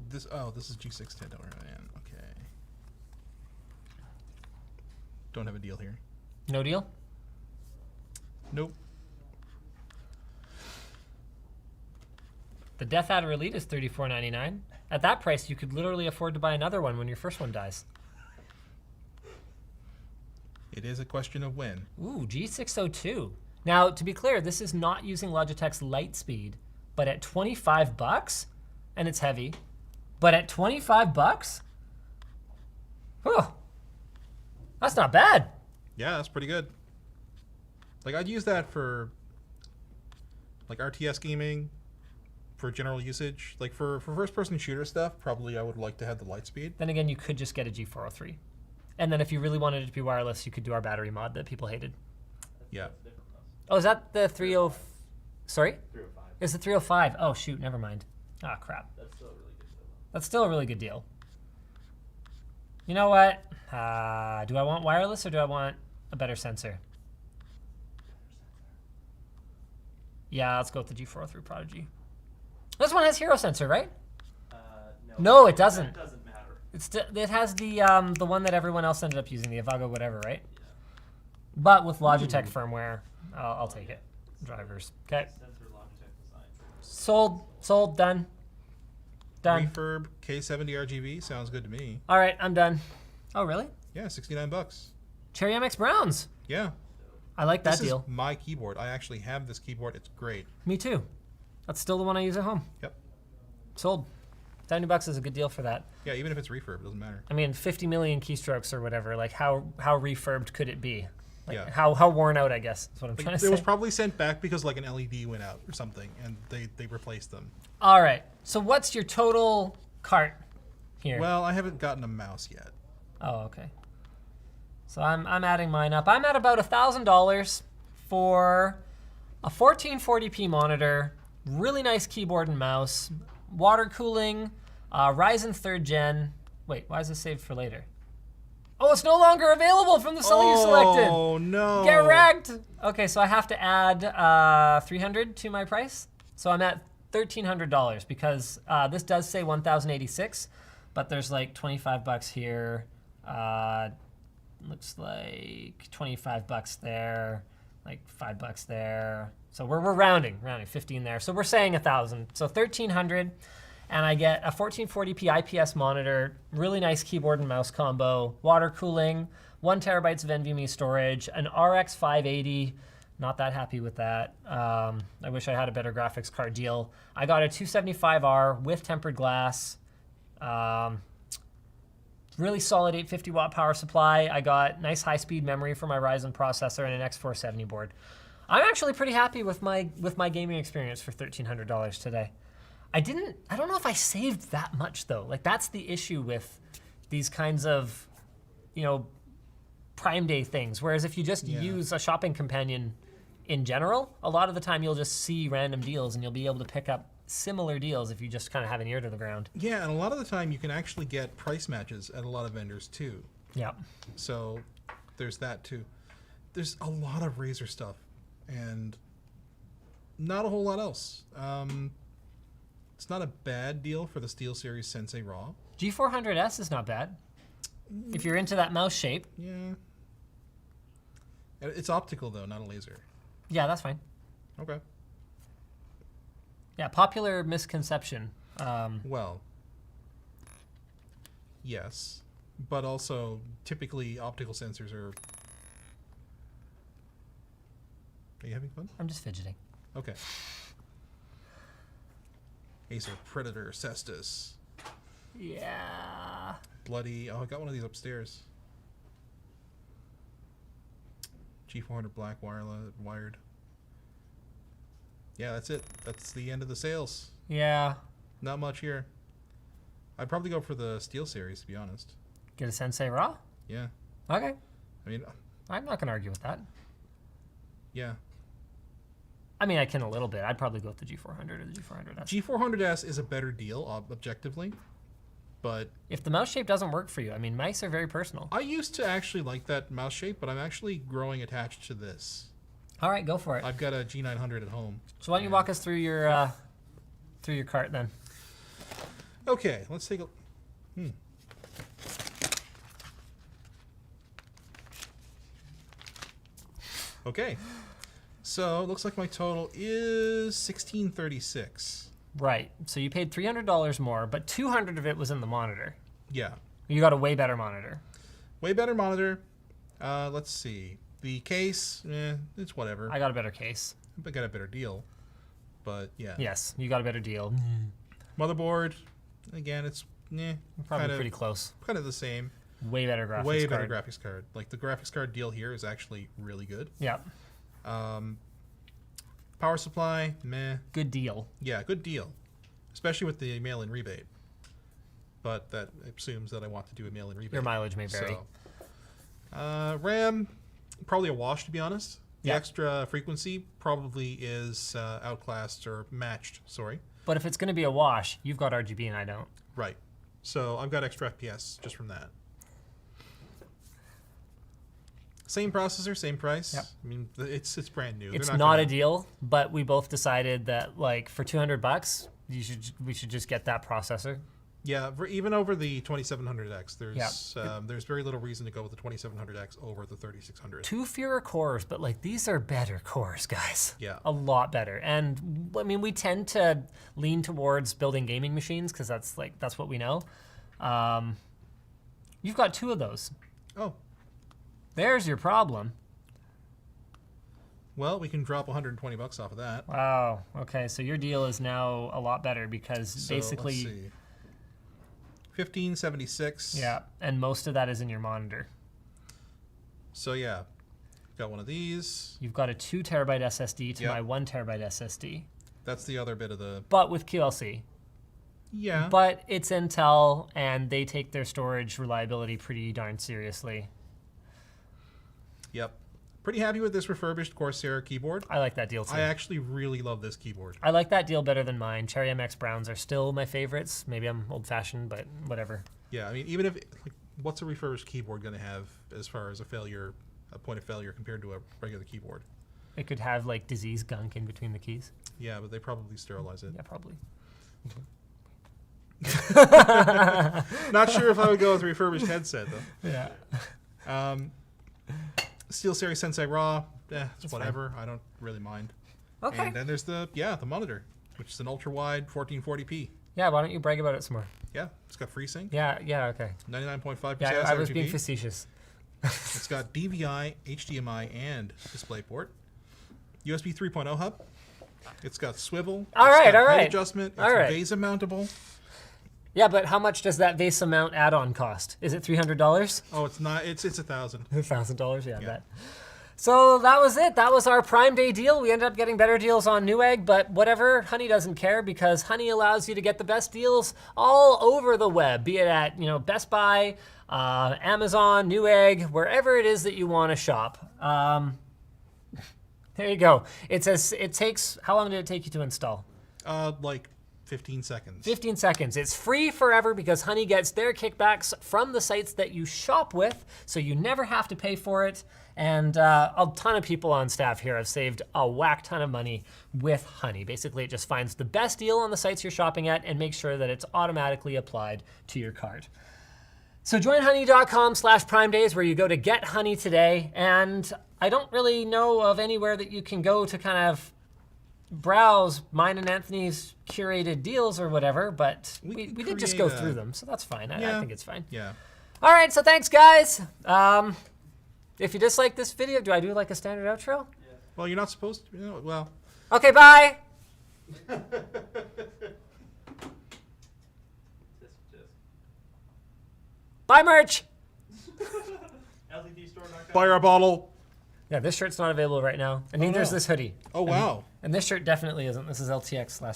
This is G610 Orion. Okay. Don't have a deal here. No deal? Nope. The Death Adder Elite is $34.99. At that price, you could literally afford to buy another one when your first one dies. It is a question of when. Ooh, G602. Now, to be clear, this is not using Logitech's Lightspeed, but at $25, and it's heavy, but at $25, whew, that's not bad. Yeah, that's pretty good. Like, I'd use that for, like, RTS gaming, for general usage. Like, for first-person shooter stuff, probably I would like to have the Lightspeed. Then again, you could just get a G403. And then if you really wanted it to be wireless, you could do our battery mod that people hated. Yeah. That's different from us. Oh, is that the 30... Sorry? 305. It's the 305. Oh, shoot, never mind. Ah, crap. That's still a really good deal, though. That's still a really good deal. You know what? Do I want wireless or do I want a better sensor? Yeah, let's go with the G403 Prodigy. This one has Hero Sensor, right? No, it doesn't. It doesn't matter. It has the one that everyone else ended up using, the Avago whatever, right? Yeah. But with Logitech firmware, I'll take it. Drivers. Okay. Sensor Logitech design. Sold. Done. Done. Refurb K70 RGB sounds good to me. All right, I'm done. Oh, really? Yeah, $69. Cherry MX Browns. Yeah. I like that This deal. is my keyboard. I actually have this keyboard. It's great. Me too. That's still the one I use at home. Yep. Sold. $70 is a good deal for that. Yeah, even if it's refurb, it doesn't matter. I mean, 50 million keystrokes or whatever. Like, how refurbed could it be? Like, Yeah. how worn out, I guess, is what I'm Like, trying to it say. was probably sent back because like an LED went out or something, and they replaced them. All right. So what's your total cart here? Well, I haven't gotten a mouse yet. Oh, okay. So I'm adding mine up. I'm at about $1,000 for a 1440p monitor, really nice keyboard and mouse, water cooling, Ryzen 3rd Gen. Wait, why is this saved for later? Oh, it's no longer available from the seller you selected. Oh no! Get wrecked. Okay, so I have to add $300 to my price. So I'm at $1,300 because this does say $1,086, but there's like $25 here. Looks like $25 there, like $5 there. So we're rounding 15 there. So we're saying 1,000. So 1,300, and I get a 1440p IPS monitor, really nice keyboard and mouse combo, water cooling, 1 terabytes of NVMe storage, an RX 580. Not that happy with that. I wish I had a better graphics card deal. I got a 275R with tempered glass. Really solid 850 watt power supply. I got nice high-speed memory for my Ryzen processor and an X470 board. I'm actually pretty happy with my gaming experience for $1,300 today. I don't know if I saved that much though. Like, that's the issue with these kinds of, Prime Day things. Whereas if you just use a shopping companion in general, a lot of the time you'll just see random deals and you'll be able to pick up similar deals if you just kind of have an ear to the ground. Yeah, and a lot of the time you can actually get price matches at a lot of vendors too. Yeah. So there's that too. There's a lot of Razer stuff, and not a whole lot else. It's not a bad deal for the SteelSeries Sensei Raw. G400S is not bad. If you're into that mouse shape, Yeah. It's optical though, not a laser. yeah, that's fine. Okay. Yeah, popular misconception. Well, yes, but also typically optical sensors are. Are you having fun? I'm just fidgeting. Okay. Acer Predator Cestus. Yeah. Bloody. Oh, I got one of these upstairs. G400 black wired. Yeah, that's it. That's the end of the sales. Yeah. Not much here. I'd probably go for the SteelSeries, to be honest. Get a Sensei Raw? Yeah. Okay. I mean, I'm not going to argue with that. yeah. I mean, I can a little bit. I'd probably go with the G400 or the G400S. G400S is a better deal, objectively. But If the mouse shape doesn't work for you, I mean, mice are very personal. I used to actually like that mouse shape, but I'm actually growing attached to this. All right, go for it. I've got a G900 at home. So why don't you walk us through your cart then? Okay, let's take a... Okay. So, it looks like my total is $1636. Right. So you paid $300 more, but $200 of it was in the monitor. Yeah. You got a way better monitor. Way better monitor. Let's see. The case, it's whatever. I got a better case. I got a better deal. But, yeah. Yes, you got a better deal. Motherboard, again, it's Probably pretty close. kind of the same. Way better graphics Way card. better graphics card. Like, the graphics card deal here is actually really good. Yeah. Power supply, meh. Good deal. Yeah, good deal. Especially with the mail-in rebate. But that assumes that I want to do a mail-in rebate. Your mileage may vary. So, RAM, probably a wash, to be honest. The Yeah. extra frequency probably is outclassed or matched, sorry. But if it's going to be a wash, you've got RGB and I don't. Right. So I've got extra FPS just from that. Same processor, same price. Yep. I mean, it's brand new. It's They're not gonna- a deal, but we both decided that like for $200, we should just get that processor. Yeah, even over the 2700X, there's very little reason to go with the 2700X over the 3600. 2 fewer cores, but like these are better cores, guys. Yeah. A lot better. And I mean, we tend to lean towards building gaming machines because that's what we know. You've got 2 of those. Oh, There's your problem. well, we can drop 120 bucks off of that. Wow. Okay, so your deal is now a lot better because So, basically, let's see. 1576. yeah, and most of that is in your monitor. So yeah, got one of these. You've got a 2 terabyte SSD to Yep. my 1 terabyte SSD, That's the other bit of the but with QLC. yeah. But it's Intel, and they take their storage reliability pretty darn seriously. Yep. Pretty happy with this refurbished Corsair keyboard. I like that deal too. I actually really love this keyboard. I like that deal better than mine. Cherry MX Browns are still my favorites. Maybe I'm old-fashioned, but whatever. Yeah, I mean, even if like, what's a refurbished keyboard going to have as far as a point of failure compared to a regular keyboard? It could have like disease gunk in between the keys. Yeah, but they probably sterilize it. Yeah, probably. Not sure if I would go with refurbished headset though. Yeah. SteelSeries Sensei Raw, it's That's whatever. I don't really mind. Okay. And then there's the monitor, which is an ultra wide 1440p. Yeah, why don't you brag about it some more? Yeah, it's got FreeSync, Yeah, okay. 99.5% Yeah, I was being RGB. facetious. It's got DVI, HDMI, and DisplayPort. USB 3.0 hub. It's got swivel. All It's right, got all height right. adjustment. It's All right. VESA mountable. Yeah, but how much does that VESA mount add-on cost? Is it $300? Oh, it's not. It's $1,000. $1,000, yeah, I Yeah. bet. So that was it. That was our Prime Day deal. We ended up getting better deals on Newegg, but whatever, Honey doesn't care because Honey allows you to get the best deals all over the web, be it at Best Buy, Amazon, Newegg, wherever it is that you want to shop. There you go. It says it takes. How long did it take you to install? Like 15 seconds. 15 seconds. It's free forever because Honey gets their kickbacks from the sites that you shop with, so you never have to pay for it. And a ton of people on staff here have saved a whack ton of money with Honey. Basically, it just finds the best deal on the sites you're shopping at and makes sure that it's automatically applied to your cart. So join honey.com/Prime Days where you go to get Honey today. And I don't really know of anywhere that you can go to kind of browse mine and Anthony's curated deals or whatever, but we did just go through them, so that's fine. I think it's fine. Yeah. All right, so thanks, guys. If you dislike this video, do I do like a standard outro? Well, you're not supposed to. You know, well. Okay, bye. Bye, merch. LTDstore.com. Buy our bottle. Yeah, this shirt's not available right now, and neither is no. this hoodie. Oh, wow. And this shirt definitely isn't. This is LTX/.